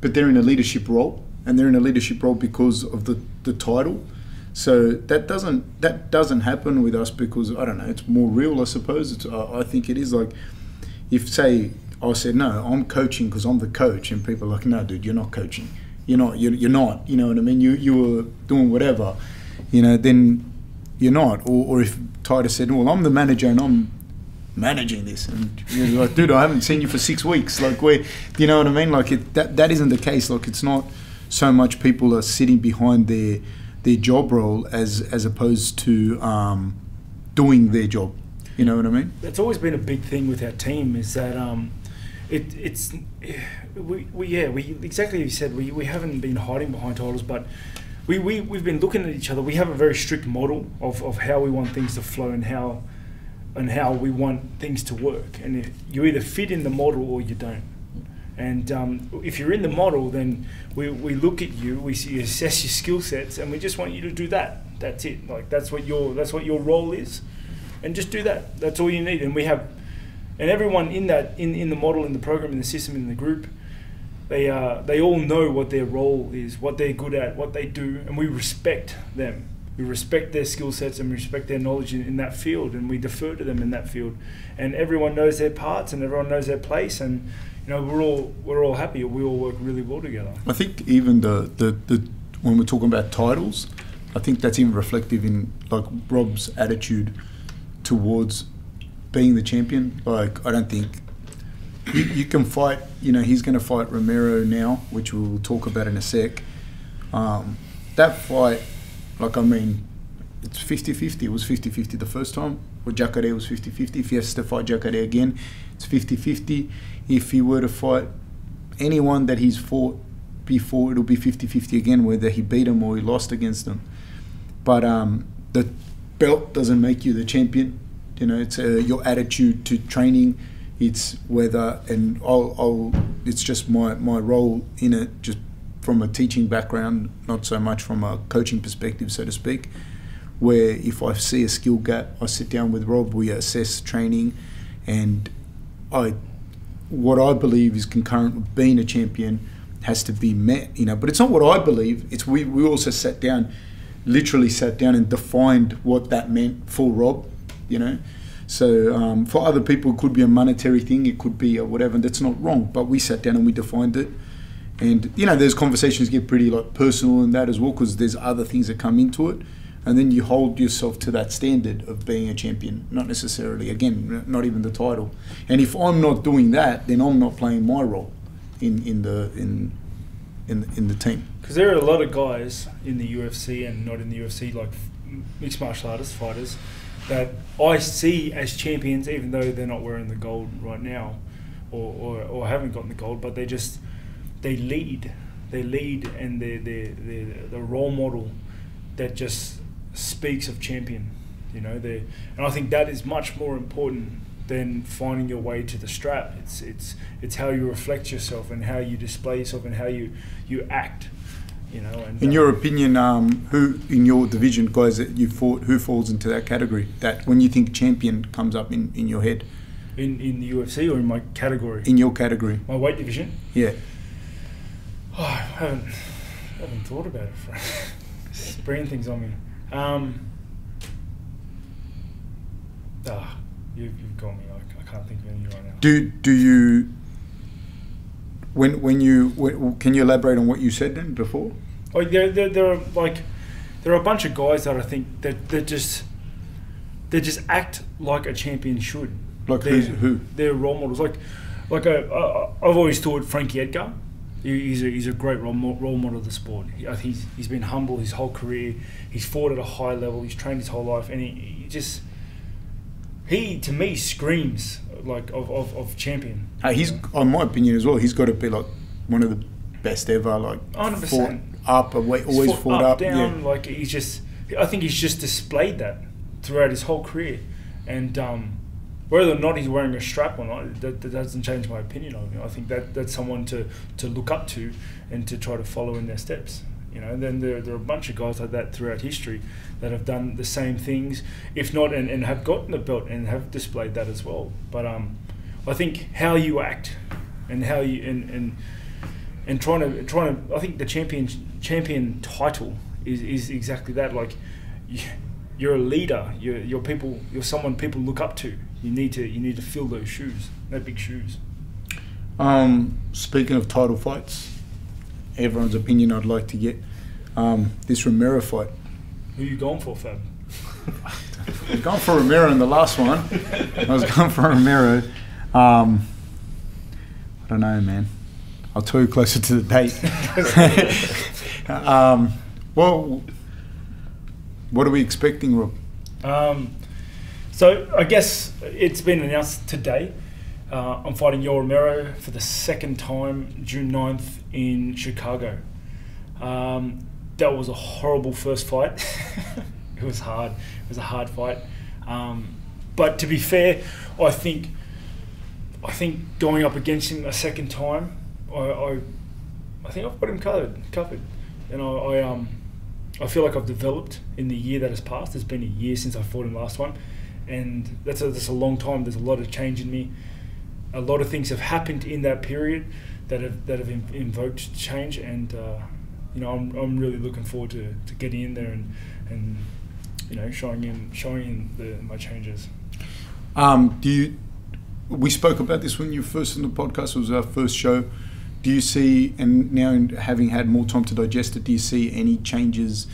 but they're in a leadership role, and they're in a leadership role because of the title. So that doesn't happen with us because, I don't know, it's more real, I suppose. I think it is like, if say I said, no, I'm coaching because I'm the coach, and people are like, no, dude, you're not coaching. You're not. You know what I mean? You were doing whatever, you know, then you're not. Or if Titus said, well, I'm the manager and I'm managing this, and you're like, dude, I haven't seen you for 6 weeks. Like, you know what I mean? Like, that isn't the case. Like, it's not so much people are sitting behind their job role as opposed to doing their job. You know what I mean? That's always been a big thing with our team, is that we exactly as you said, we haven't been hiding behind titles, but we've been looking at each other. We have a very strict model of how we want things to flow and how we want things to work. And you either fit in the model or you don't. And if you're in the model, then we look at you, we assess your skill sets, and we just want you to do that. That's it. Like, that's what your role is, and just do that. That's all you need. And we have, and everyone in the model, in the program, in the system, in the group, they all know what their role is, what they're good at, what they do, and we respect them. We respect their skill sets and we respect their knowledge in that field, and we defer to them in that field. And everyone knows their parts and everyone knows their place, and you know, we're all happy. We all work really well together. I think even the when we're talking about titles, I think that's even reflective in like Rob's attitude towards being the champion. Like, I don't think you can fight. You know, he's going to fight Romero now, which we'll talk about in a sec. That fight, like, I mean, it's 50-50. It was 50-50 the first time. With Jacare, it was 50-50. If he has to fight Jacare again, it's 50-50. If he were to fight anyone that he's fought before, it'll be 50-50 again, whether he beat him or he lost against him. but the belt doesn't make you the champion. You know, it's your attitude to training. It's whether, and it's just my role in it, just from a teaching background, not so much from a coaching perspective, so to speak, where if I see a skill gap, I sit down with Rob, we assess training, and what I believe is concurrent with being a champion has to be met, you know. But it's not what I believe, it's we also literally sat down and defined what that meant for Rob, you know. So for other people it could be a monetary thing, it could be a whatever, and that's not wrong, but we sat down and we defined it. And you know, there's conversations get pretty like personal in that as well, because there's other things that come into it, and then you hold yourself to that standard of being a champion, not necessarily, again, not even the title. And if I'm not doing that, then I'm not playing my role in the team. Because there are a lot of guys in the UFC and not in the UFC, like mixed martial artists, fighters, that I see as champions, even though they're not wearing the gold right now, or haven't gotten the gold, but they lead, and they're the role model that just speaks of champion, you know. And I think that is much more important than finding your way to the strap. It's how you reflect yourself and how you display yourself and how you act, you know. And in your opinion, who in your division, guys that you fought, who falls into that category? That when you think champion comes up in your head, in the UFC or in my category? In your category, my weight division. Yeah. Oh, I haven't thought about it. It's bringing things on me. You've got me. I can't think of any right now. Do you can you elaborate on what you said then before? Like there are a bunch of guys that I think that just act like a champion should. Like who? They're role models. I've always thought Frankie Edgar. He's a great role model of the sport. He's been humble his whole career. He's fought at a high level. He's trained his whole life, and he to me screams like of champion. He's, in my opinion as well, he's got to be like one of the best ever. Like 100%. Fought up, always fought up, down. Yeah. Like I think he's just displayed that throughout his whole career, and whether or not he's wearing a strap or not, that doesn't change my opinion of him. I think that's someone to look up to and to try to follow in their steps. You know, and then there are a bunch of guys like that throughout history that have done the same things, if not, and have gotten the belt and have displayed that as well. But I think how you act and how you and trying to I think the champion title is exactly that. Like you're a leader. You're someone people look up to. You need to fill those shoes, no big shoes. Speaking of title fights, everyone's opinion I'd like to get this Romero fight. Who are you going for, Fab? I was going for Romero in the last one. I was going for Romero. I don't know, man. I'll tell you closer to the date. Well, what are we expecting, Rob? So I guess it's been announced today. I'm fighting Yoel Romero for the second time, June 9th in Chicago. That was a horrible first fight. It was hard. It was a hard fight. But to be fair, I think going up against him a second time, I think I've got him covered. And I feel like I've developed in the year that has passed. It's been a year since I fought him last time. And that's a long time. There's a lot of change in me. A lot of things have happened in that period that have invoked change, and you know, I'm really looking forward to getting in there and you know, showing my changes. We spoke about this when you were first on the podcast. It was our first show. Do you see, and now having had more time to digest it, do you see any changes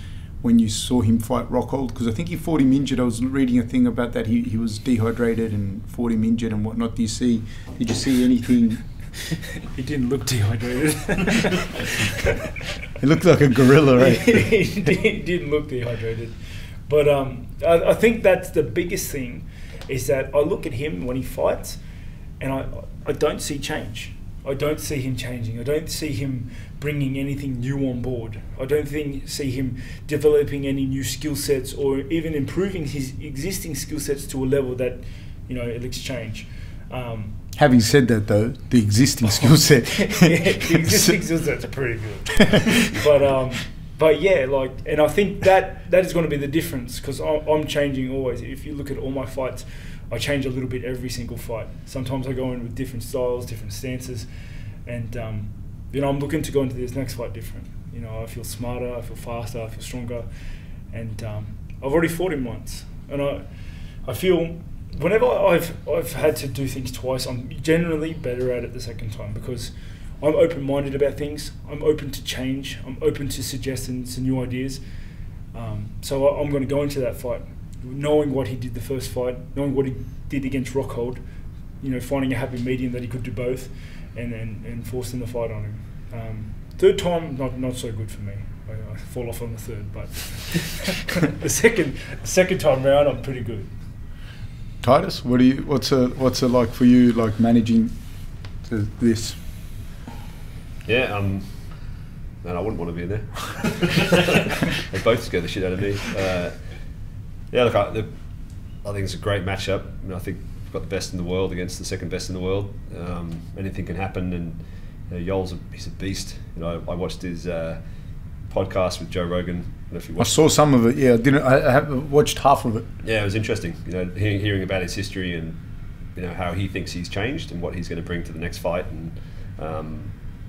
when you saw him fight Rockhold? Because I think he fought him injured. I was reading a thing about that. He was dehydrated and fought him injured and whatnot. Did you see anything? He didn't look dehydrated. He looked like a gorilla, right? He didn't look dehydrated. But I think that's the biggest thing, is that I look at him when he fights and I don't see change. I don't see him changing. I don't see him bringing anything new on board. I don't see him developing any new skill sets or even improving his existing skill sets to a level that, you know, it looks change. Having said that, though, the existing skill set, the existing skill sets are pretty good. But yeah, like, and I think that is going to be the difference, because I'm changing always. If you look at all my fights, I change a little bit every single fight. Sometimes I go in with different styles, different stances, and you know, I'm looking to go into this next fight different. You know, I feel smarter, I feel faster, I feel stronger, and I've already fought him once, and I feel whenever I've had to do things twice, I'm generally better at it the second time, because I'm open-minded about things. I'm open to change. I'm open to suggestions and new ideas. So I'm going to go into that fight knowing what he did the first fight, knowing what he did against Rockhold, you know, finding a happy medium that he could do both, and forcing the fight on him. Third time, not so good for me. I fall off on the third, but the second time round, I'm pretty good. Titus, what's it like for you, like managing this? Yeah, and I wouldn't want to be in there. They both scare the shit out of me. Yeah, look, I think it's a great matchup. I mean, I think we've got the best in the world against the second best in the world. Anything can happen, and you know, he's a beast. You know, I watched his podcast with Joe Rogan. I don't know if you watched. I saw some of it. Yeah, I haven't watched half of it. Yeah, it was interesting. You know, hearing about his history and, you know, how he thinks he's changed and what he's going to bring to the next fight. And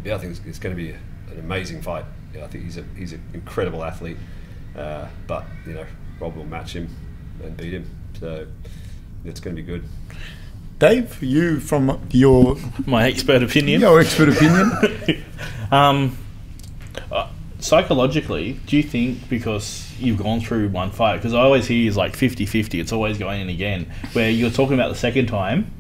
yeah, I think it's going to be an amazing fight. Yeah, I think he's an incredible athlete. But you know, Rob will match him and beat him. So it's going to be good. Dave, you from your my expert opinion. Your expert opinion. Psychologically, do you think, because you've gone through one fight, because I always hear is like 50-50, it's always going in again, where you're talking about the second time,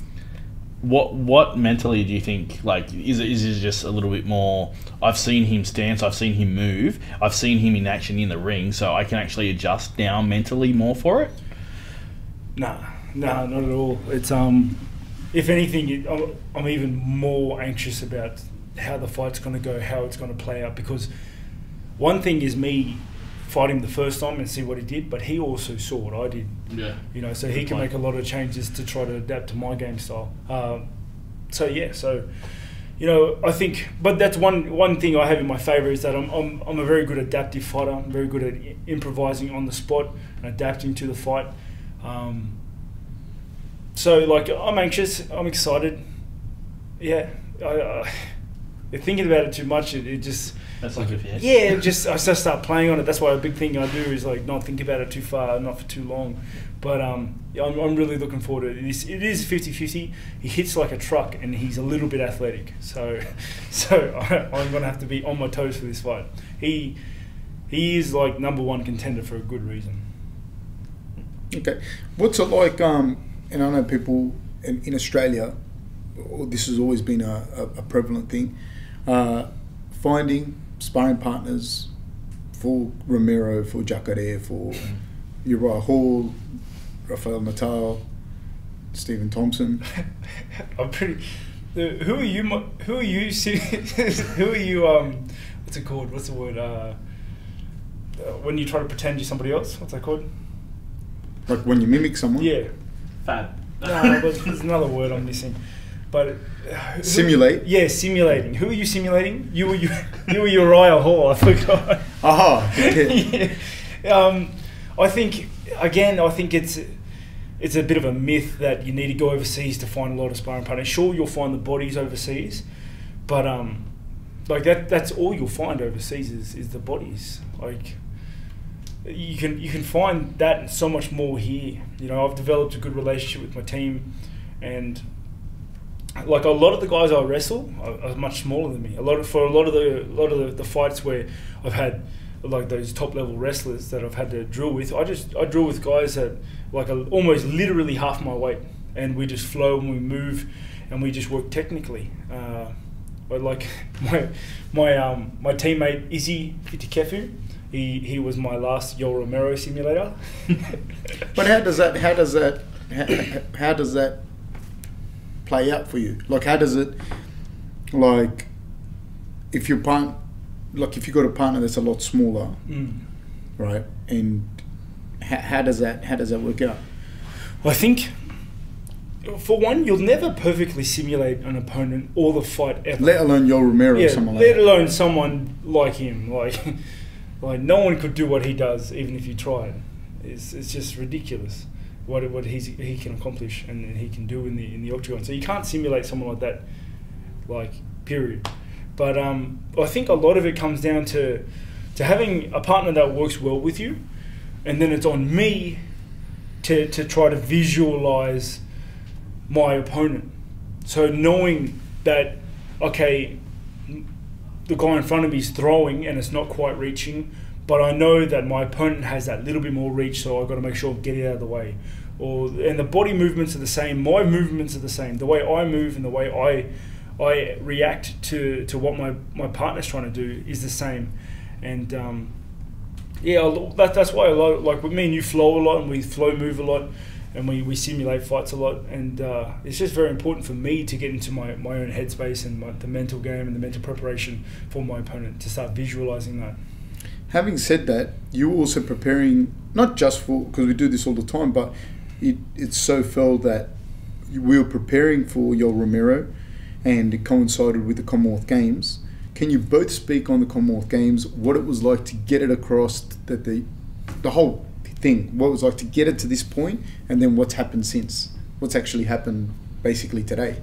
what mentally do you think, like, is it just a little bit more, I've seen him stance, I've seen him move, I've seen him in action in the ring, so I can actually adjust now mentally more for it? Nah, not at all. It's if anything, I'm even more anxious about how the fight's going to go, how it's going to play out, because one thing is me fight him the first time and see what he did, but he also saw what I did. Yeah. You know, so he can make a lot of changes to try to adapt to my game style. So you know, I think, but that's one thing I have in my favour is that I'm a very good adaptive fighter. I'm very good at improvising on the spot and adapting to the fight. So like, I'm anxious, I'm excited. Yeah, thinking about it too much, it just. That's like if yeah, I just start playing on it. That's why a big thing I do is like not think about it too far, not for too long. But I'm really looking forward to it. It is 50-50. He hits like a truck, and he's a little bit athletic. So I'm gonna have to be on my toes for this fight. He is like #1 contender for a good reason. Okay, what's it like? And I know people in Australia, this has always been a prevalent thing, finding sparring partners for Romero, for Jacare, for Uriah Hall, Rafael Natal, Stephen Thompson. I'm pretty. Who are you? Who are you? Who are you? What's it called? What's the word? When you try to pretend you're somebody else. What's that called? Like when you mimic someone. Yeah. Fab. No, but there's another word I'm missing. But simulate. Yeah, simulating. Who are you simulating? You were Uriah Hall. I forgot. Aha. Okay. Yeah. I think it's a bit of a myth that you need to go overseas to find a lot of sparring partners. Sure, you'll find the bodies overseas, but like that's all you'll find overseas is the bodies. Like you can find that and so much more here. You know, I've developed a good relationship with my team, and like a lot of the guys I wrestle are much smaller than me. A lot of the fights where I've had like those top level wrestlers that I've had to drill with, I drill with guys that like are almost literally half my weight, and we just flow and we move and we just work technically. But like my teammate Izzy Whittaker, he was my last Yoel Romero simulator. But how does that play out for you? Like how does it? like if you're if you got a partner that's a lot smaller, right? And how does that work out? Well, I think, for one, you'll never perfectly simulate an opponent or the fight ever. Let alone Yoel Romero or someone like that. Let alone someone like him. Like no one could do what he does, even if you tried. It's just ridiculous what he can accomplish and he can do in the octagon. So you can't simulate someone like that, like, period. But I think a lot of it comes down to having a partner that works well with you, and then it's on me to try to visualize my opponent. So knowing that, okay, the guy in front of me is throwing and it's not quite reaching, but I know that my opponent has that little bit more reach, so I've got to make sure I get it out of the way. And the body movements are the same, my movements are the same. The way I move and the way I react to what my partner's trying to do is the same. And that's why like with me and you flow a lot, and we flow move a lot, and we simulate fights a lot. And it's just very important for me to get into my own headspace and the mental game and the mental preparation for my opponent, to start visualizing that. Having said that, you're also preparing, not just for, because we do this all the time, but it's so fell that we were preparing for Yoel Romero, and it coincided with the Commonwealth Games. Can you both speak on the Commonwealth Games, what it was like to get it across, that the whole thing, what it was like to get it to this point, and then what's happened since? What's actually happened basically today?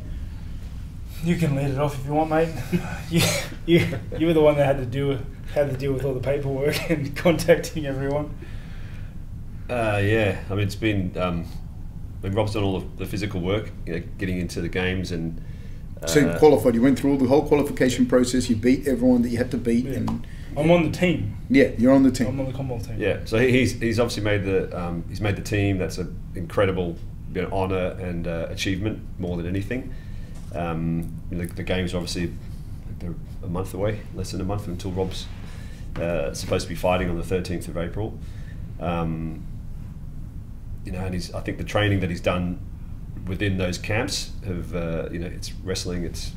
You can lead it off if you want, mate. You were the one that had to deal with all the paperwork and contacting everyone. Yeah, I mean, it's been. Rob's done all of the physical work, getting into the games, and so you qualified. You went through all the whole qualification process. You beat everyone that you had to beat, and I'm on the team. Yeah, you're on the team. I'm on the Commonwealth team. Yeah, so he's obviously made the team. That's an incredible honour and achievement more than anything. The games are obviously, they're a month away, less than a month until Rob's supposed to be fighting on the 13th of April. And I think the training that he's done within those camps have, it's wrestling. It's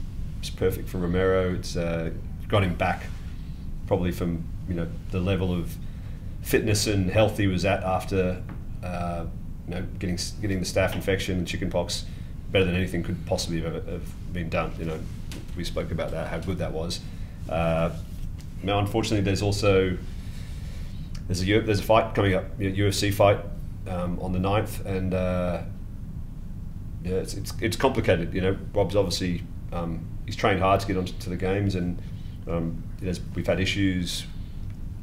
perfect for Romero. It's got him back probably from the level of fitness and health he was at after getting the staph infection and chickenpox, better than anything could possibly have been done. We spoke about that, how good that was. Now, unfortunately, there's a fight coming up, a UFC fight on the 9th, and it's complicated. Rob's obviously he's trained hard to get onto the games, and we've had issues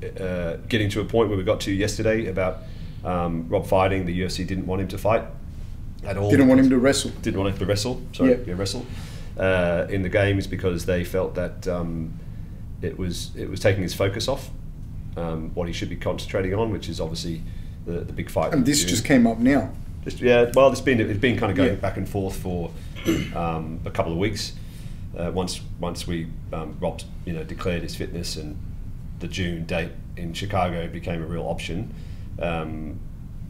getting to a point where we got to yesterday about Rob fighting. The UFC didn't want him to fight at all. Didn't want him to wrestle. Didn't want him to wrestle. Sorry, wrestle in the games, because they felt that it was taking his focus off what he should be concentrating on, which is obviously the big fight. And this just came up now. It's been kind of going back and forth for a couple of weeks. Once we Rob declared his fitness, and the June date in Chicago became a real option.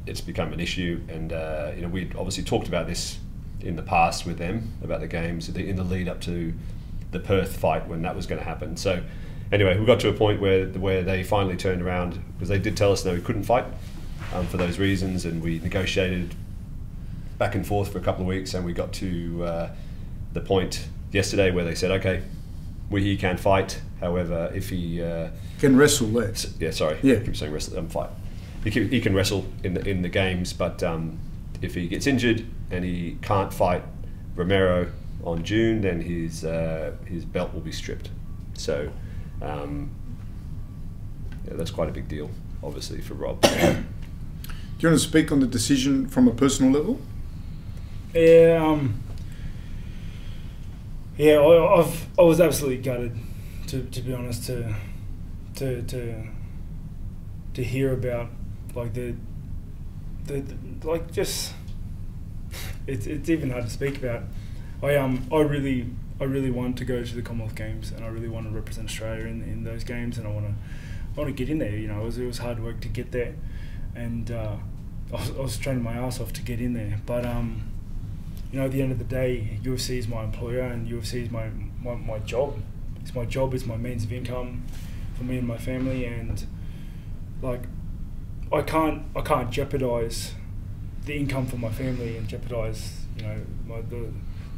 It's become an issue, and we'd obviously talked about this in the past with them about the games in the lead up to the Perth fight, when that was going to happen. So anyway, we got to a point where they finally turned around, because they did tell us that we couldn't fight for those reasons, and we negotiated back and forth for a couple of weeks, and we got to the point yesterday where they said, okay, he can fight. However, if he can wrestle, I keep saying wrestle, fight. He can wrestle in the games, but if he gets injured and he can't fight Romero on June, then his belt will be stripped. So that's quite a big deal, obviously, for Rob. Do you want to speak on the decision from a personal level? Yeah, I was absolutely gutted, to be honest, to hear about it's even hard to speak about. I really want to go to the Commonwealth Games, and I really want to represent Australia in those games, and I want to get in there. It was hard work to get there, and I was training my ass off to get in there. But you know, at the end of the day, UFC is my employer and UFC is my job. It's my job, it's my means of income for me and my family, and like I can't jeopardize the income for my family and jeopardize, you know,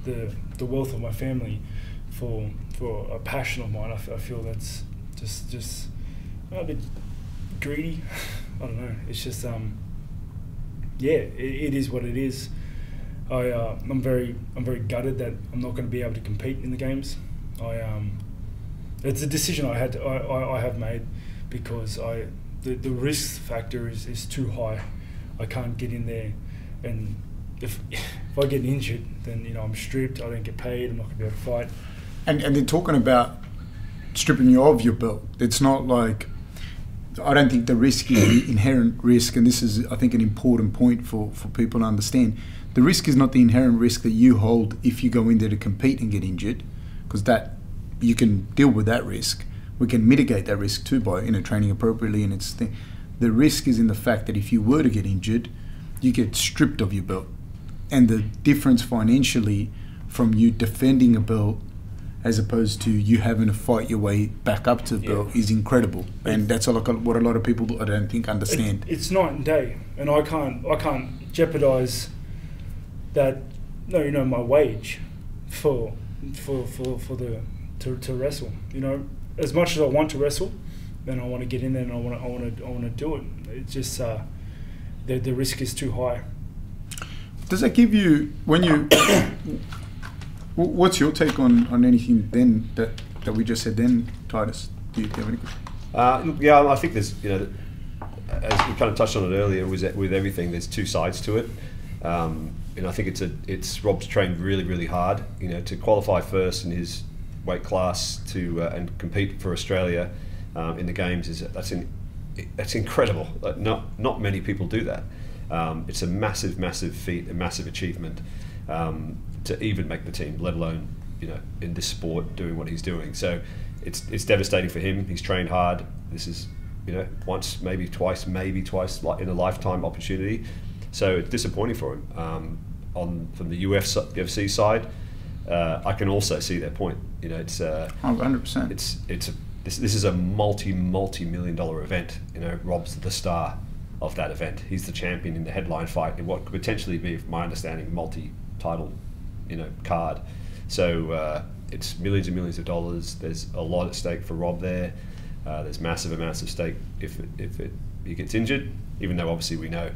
the wealth of my family for a passion of mine. I feel that's just a bit greedy. I don't know. It's just yeah, it is what it is. I'm very gutted that I'm not going to be able to compete in the games. It's a decision I have made because the risk factor is too high. I can't get in there, and if I get injured, then, you know, I'm stripped. I don't get paid. I'm not going to be able to fight. And they're talking about stripping you of your belt. It's not like, I don't think the risk is the inherent risk, and this is, I think, an important point for people to understand. The risk is not the inherent risk that you hold if you go in there to compete and get injured, because that you can deal with that risk. We can mitigate that risk too by, you know, training appropriately and its thing. The risk is in the fact that if you were to get injured, you get stripped of your belt, and the difference financially from you defending a belt as opposed to you having to fight your way back up to the belt is incredible, and that's what a lot of people, I don't think, understand. It's night and day, and I can't jeopardize that. No, you know, my wage to wrestle. You know, as much as I want to wrestle, then I want to get in there and I want to do it. It's just the risk is too high. Does that give you, when you what's your take on anything then that we just said then, Titus? Do you have any questions? Yeah, I think there's, you know, as we kind of touched on it earlier, with everything, there's two sides to it. You know, I think it's Rob's trained really, really hard. You know, to qualify first in his weight class to and compete for Australia in the games that's incredible. Like, not many people do that. It's a massive feat, a massive achievement to even make the team, let alone, you know, in this sport doing what he's doing. So it's devastating for him. He's trained hard. This is, you know, once, maybe twice, like in a lifetime opportunity. So it's disappointing for him. From the UFC side, I can also see their point. You know, it's 100%. This is a multi-million-dollar event. You know, Rob's the star of that event. He's the champion in the headline fight in what could potentially be, from my understanding, multi-title, you know, card. So it's millions and millions of dollars. There's a lot at stake for Rob there. There's massive amounts of stake if he gets injured, even though obviously we know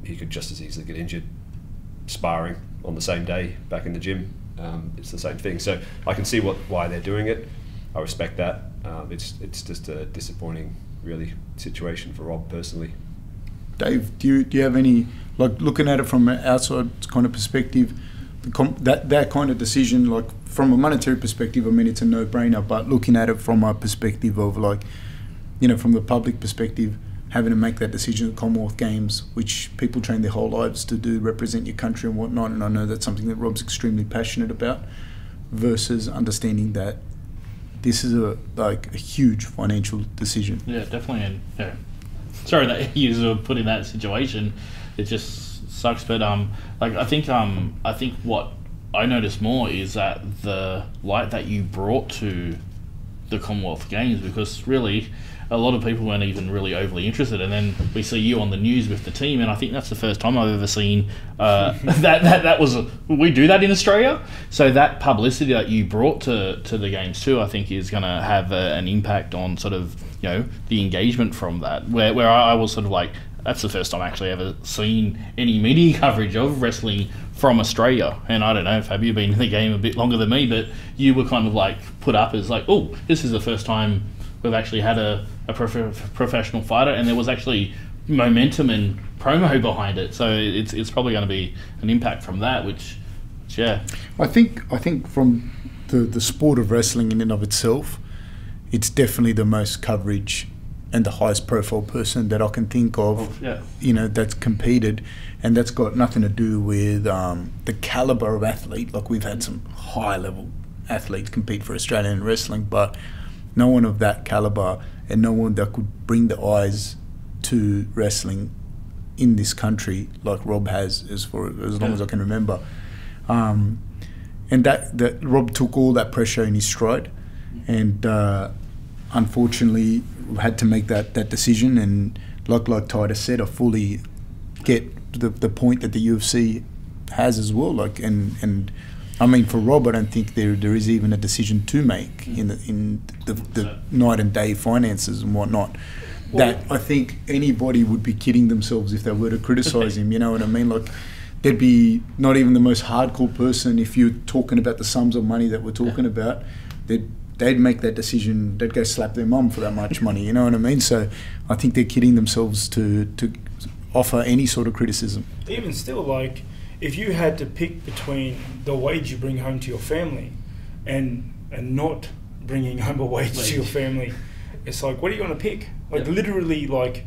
he could just as easily get injured sparring on the same day back in the gym. It's the same thing. So I can see why they're doing it. I respect that. It's just a disappointing, really, situation for Rob personally. Dave, do you have any, like, looking at it from an outside kind of perspective, that kind of decision, like from a monetary perspective, I mean, it's a no-brainer, but looking at it from a perspective of, like, you know, from the public perspective, having to make that decision at Commonwealth Games, which people train their whole lives to do, represent your country and whatnot, and I know that's something that Rob's extremely passionate about, versus understanding that this is a huge financial decision. Yeah, definitely. And yeah, sorry that you were put in that situation. It just sucks. But like I think what I noticed more is that the light that you brought to the Commonwealth Games, because really a lot of people weren't even really overly interested, and then we see you on the news with the team, and I think that's the first time I've ever seen that was we do that in Australia. So that publicity that you brought to the games too, I think is going to have an impact on sort of, you know, the engagement from that. Where I was sort of like, that's the first time I actually ever seen any media coverage of wrestling from Australia. And I don't know if have you been in the game a bit longer than me, but you were kind of like put up as like, oh, this is the first time we've actually had a professional fighter, and there was actually momentum and promo behind it. So it's probably going to be an impact from that, which yeah. I think from the sport of wrestling in and of itself, it's definitely the most coverage and the highest profile person that I can think of, you know, that's competed, and that's got nothing to do with the caliber of athlete. Like, we've had some high level athletes compete for Australian wrestling, but no one of that caliber and no one that could bring the eyes to wrestling in this country like Rob has as long as I can remember. And that Rob took all that pressure in his stride, and unfortunately had to make that decision. And like Titus said, I fully get the point that the UFC has as well. Like, and I mean, for Rob, I don't think there is even a decision to make in the night and day finances and whatnot. That I think anybody would be kidding themselves if they were to criticise him. You know what I mean? Like, there'd be not even the most hardcore person, if you're talking about the sums of money that we're talking about, they'd make that decision. They'd go slap their mum for that much money. You know what I mean? So I think they're kidding themselves to offer any sort of criticism. Even still, like, if you had to pick between the wage you bring home to your family and not bringing home a wage to your family, it's like, what are you going to pick? Like, literally, like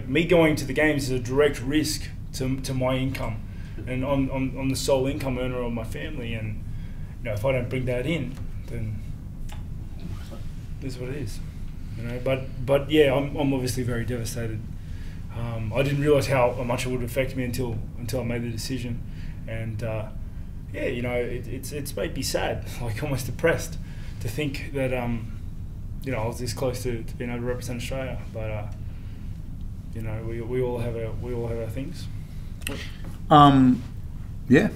me going to the games is a direct risk to my income, and I'm the sole income earner of my family, and you know, if I don't bring that in, then this is what it is, you know. But yeah, I'm obviously very devastated. I didn't realise how much it would affect me until I made the decision, and yeah, you know, it's made me sad, like almost depressed, to think that you know, I was this close to being able to represent Australia, but you know, we all have our things. Yeah.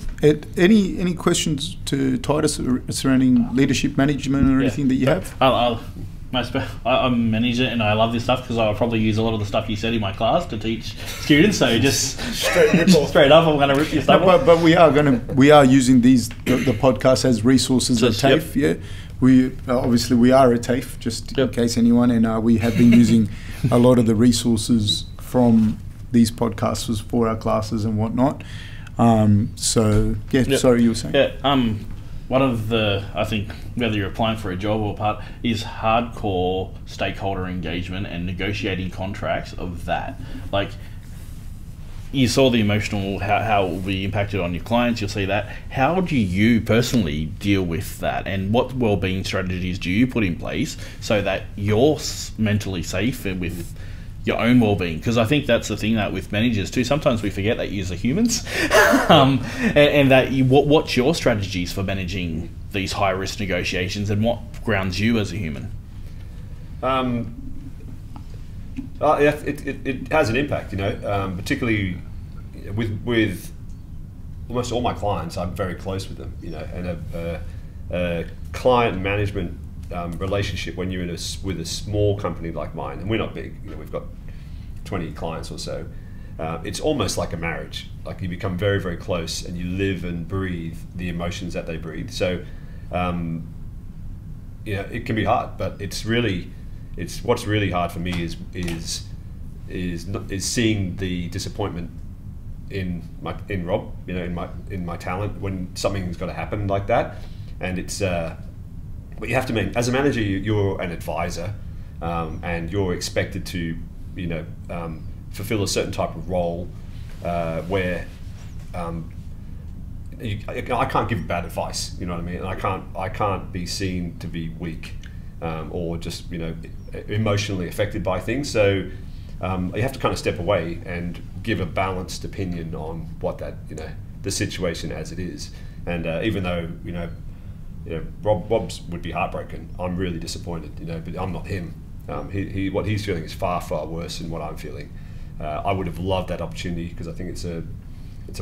Any questions to Titus surrounding leadership management or anything that you have? I'm manager and I love this stuff because I'll probably use a lot of the stuff you said in my class to teach students. So just straight up, I'm going to rip your stuff off. But we are using the podcast as resources at TAFE. Yep. Yeah, we obviously we are at TAFE, just in case anyone, and we have been using a lot of the resources from these podcasts for our classes and whatnot. So yeah, sorry, you were saying. Yeah. One of the, I think, whether you're applying for a job or part, is hardcore stakeholder engagement and negotiating contracts of that. Like, you saw the emotional, how it will be impacted on your clients, you'll see that. How do you personally deal with that? And what wellbeing strategies do you put in place so that you're mentally safe and with your own well-being? Because I think that's the thing that with managers too, sometimes we forget that you're humans, and that what's your strategies for managing these high-risk negotiations, and what grounds you as a human? It has an impact, you know, particularly with almost all my clients. I'm very close with them, you know, and a client management relationship when you're with a small company like mine, and we're not big, you know, we've got 20 clients or so, it's almost like a marriage. Like, you become very, very close and you live and breathe the emotions that they breathe. So you know, it can be hard, but it's what's really hard for me is seeing the disappointment in Rob, you know, in my talent when something's got to happen like that. And it's but you have to as a manager, you're an advisor, and you're expected to, you know, fulfill a certain type of role where I can't give bad advice. You know what I mean? And I can't be seen to be weak or just, you know, emotionally affected by things. So you have to kind of step away and give a balanced opinion on what that, you know, the situation as it is. And even though, you know, Rob's would be heartbroken. I'm really disappointed, you know, but I'm not him. What he's feeling is far, far worse than what I'm feeling. I would have loved that opportunity because I think it's a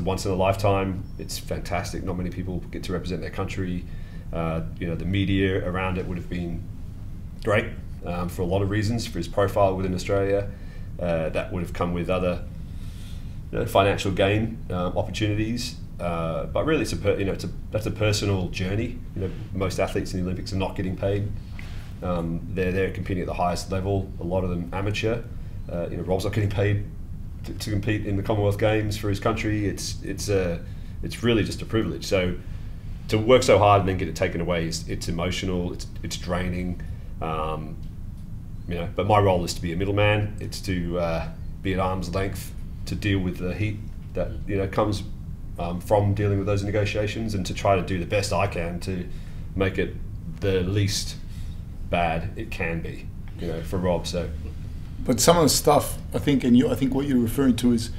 once in a lifetime. It's fantastic. Not many people get to represent their country. You know, the media around it would have been great for a lot of reasons. For his profile within Australia, that would have come with other, you know, financial gain opportunities. But really, that's a personal journey. You know, most athletes in the Olympics are not getting paid. They're there competing at the highest level. A lot of them amateur. You know, Rob's not getting paid to compete in the Commonwealth Games for his country. It's really just a privilege. So to work so hard and then get it taken away, it's emotional. It's draining. You know, but my role is to be a middleman. It's to be at arm's length, to deal with the heat that, you know, comes from dealing with those negotiations, and to try to do the best I can to make it the least bad it can be, you know, for Rob. So But some of the stuff, I think, and I think what you're referring to is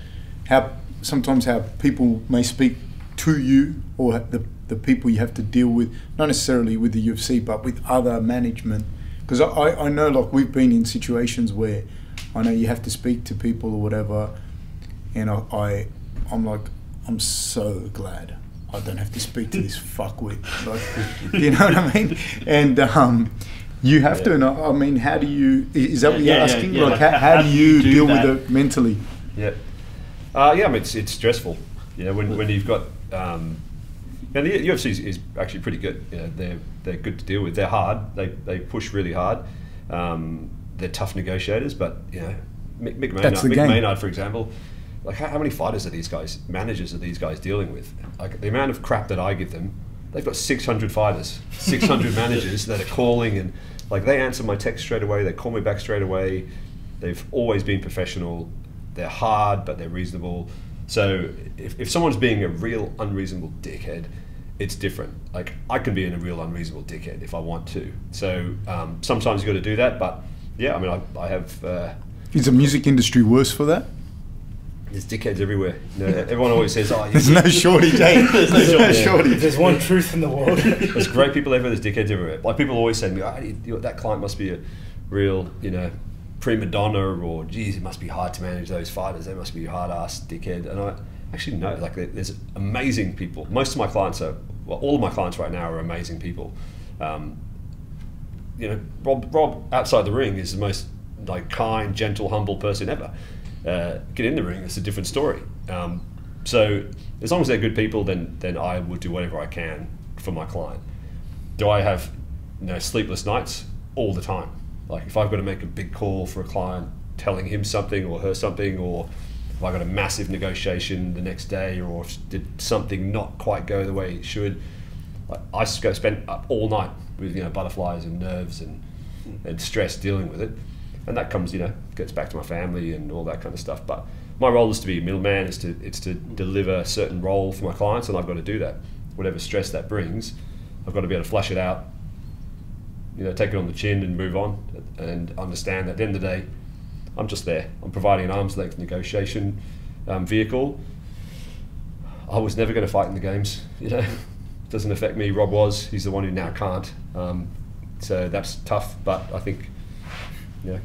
how sometimes how people may speak to you, or the people you have to deal with, not necessarily with the UFC, but with other management. Because I know, like, we've been in situations where I know you have to speak to people or whatever, and I'm like, I'm so glad I don't have to speak to this fuckwit. Like, you know what I mean? And you have to. And I mean, how do you? Is that what you're asking? Yeah. Like, how do you deal with it mentally? Yeah. I mean, it's stressful. You know, when you've got. And the UFC is actually pretty good. You know, they're good to deal with. They're hard. They push really hard. They're tough negotiators, but you know, Mick Maynard, for example, like how many fighters are these guys, managers are these guys dealing with? Like the amount of crap that I give them, they've got 600 fighters, 600 managers that are calling, and like they answer my text straight away. They call me back straight away. They've always been professional. They're hard, but they're reasonable. So if someone's being a real unreasonable dickhead, it's different. Like I can be a real unreasonable dickhead if I want to. So sometimes you got to do that. But yeah, I mean, I have. Is the music industry worse for that? There's dickheads everywhere. You know, everyone always says, "Oh, there's no shortage, eh? There's no shortage. There's one truth in the world. There's great people everywhere. There's dickheads everywhere. Like people always say to me, "Oh, that client must be a real, you know, prima donna," or "Geez, it must be hard to manage those fighters. They must be hard ass dickhead." And I actually know, like, there's amazing people. Most of my clients all of my clients right now are amazing people. You know, Rob outside the ring is the most like kind, gentle, humble person ever. Get in the ring, it's a different story. So as long as they're good people, then I will do whatever I can for my client. Do I have, you know, sleepless nights? All the time. Like if I've got to make a big call for a client, telling him something or her something, or if I got a massive negotiation the next day, or did something not quite go the way it should, I just go spend up all night with, you know, butterflies and nerves and stress dealing with it. And that comes, you know, gets back to my family and all that kind of stuff. But my role is to be a middleman, it's to deliver a certain role for my clients, and I've got to do that. Whatever stress that brings, I've got to be able to flush it out, you know, take it on the chin and move on, and understand that at the end of the day, I'm just there. I'm providing an arm's length negotiation vehicle. I was never going to fight in the games, you know. It doesn't affect me. Rob was. He's the one who now can't. So that's tough, but I think, you know,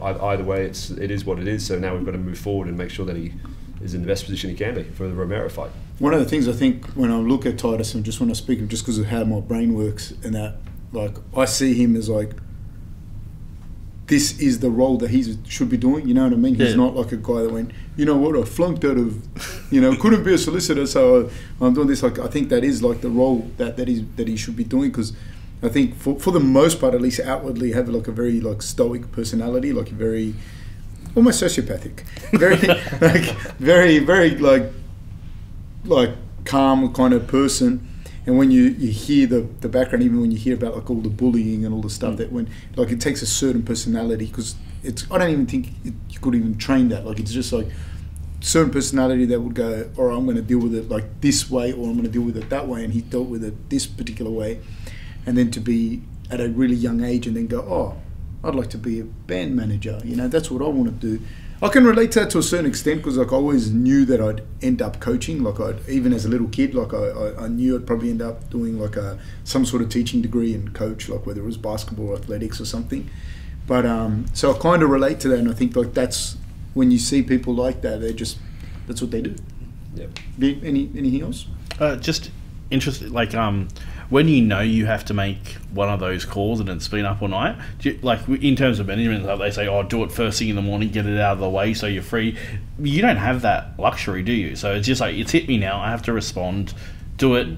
either way, it is what it is. So now we've got to move forward and make sure that he is in the best position he can be for the Romero fight. One of the things I think when I look at Titus, and just when I speak of, just because of how my brain works, and that, like, I see him as like, this is the role that he should be doing. You know what I mean? He's not like a guy that went, you know what, I flunked out of, you know, couldn't be a solicitor, so I'm doing this. Like, I think that is like the role that he should be doing, because I think for the most part, at least outwardly, have like a very like stoic personality, like very almost sociopathic, very like very like calm kind of person. And when you hear the background, even when you hear about like all the bullying and all the stuff that went, like it takes a certain personality, because I don't even think you could even train that. Like it's just like certain personality that would go, all right, I'm going to deal with it like this way, or I'm going to deal with it that way. And he dealt with it this particular way. And then to be at a really young age and then go, oh, I'd like to be a band manager. You know, that's what I want to do. I can relate to that to a certain extent, because like I always knew that I'd end up coaching. Like even as a little kid, like I knew I'd probably end up doing like some sort of teaching degree and coach, like whether it was basketball or athletics or something. But so I kind of relate to that, and I think like that's when you see people like that, that's what they do. Yep. Anything else? Just interested, like when you know you have to make one of those calls and it's been up all night, like in terms of management, like they say, oh, do it first thing in the morning, get it out of the way so you're free. You don't have that luxury, do you? So it's just like, it's hit me now, I have to respond, do it.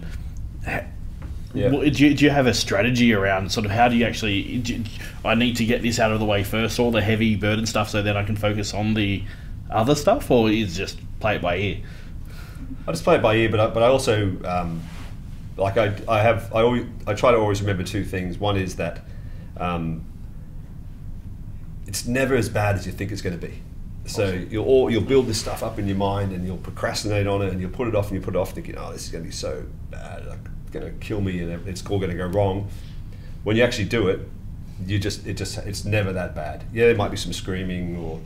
Yeah. Do you have a strategy around sort of how do you actually, I need to get this out of the way first, all the heavy burden stuff, so then I can focus on the other stuff, or is just play it by ear? I just play it by ear, but I also like I try to always remember two things. One is that it's never as bad as you think it's going to be. So you'll build this stuff up in your mind, and you'll procrastinate on it, and you'll put it off and you put it off, thinking, oh, this is going to be so bad, like it's going to kill me, and it's all going to go wrong. When you actually do it, it's never that bad. Yeah, there might be some screaming or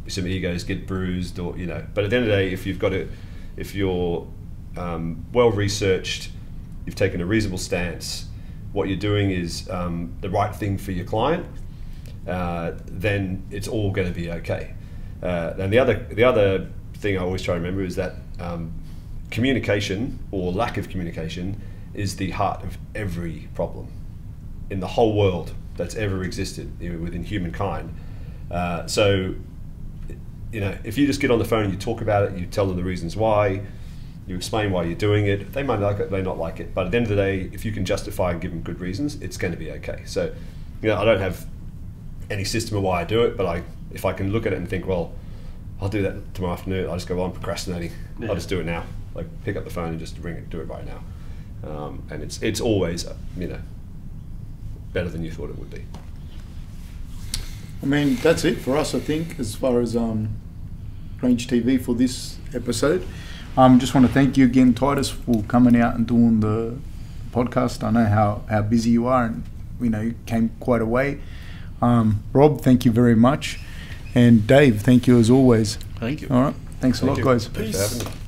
some egos get bruised, or but at the end of the day, if you're well researched, you've taken a reasonable stance, what you're doing is the right thing for your client, then it's all going to be okay. And the other thing I always try to remember is that communication or lack of communication is the heart of every problem in the whole world that's ever existed within humankind. So if you just get on the phone and you talk about it, you tell them the reasons why, you explain why you're doing it, they might like it, they may not like it, but at the end of the day, if you can justify and give them good reasons, it's going to be okay. So I don't have any system of why I do it, but if I can look at it and think, well, I'll do that tomorrow afternoon, I'll just go, well, I'm procrastinating, I'll just do it now. Like, pick up the phone and just do it right now. And it's always better than you thought it would be. I mean, that's it for us, I think, as far as Grange TV for this episode. Just want to thank you again, Titus, for coming out and doing the podcast. I know how busy you are, and you came quite a way. Rob, thank you very much. And Dave, thank you as always. Thank you. All right. Thanks a lot, guys. Thanks for having me.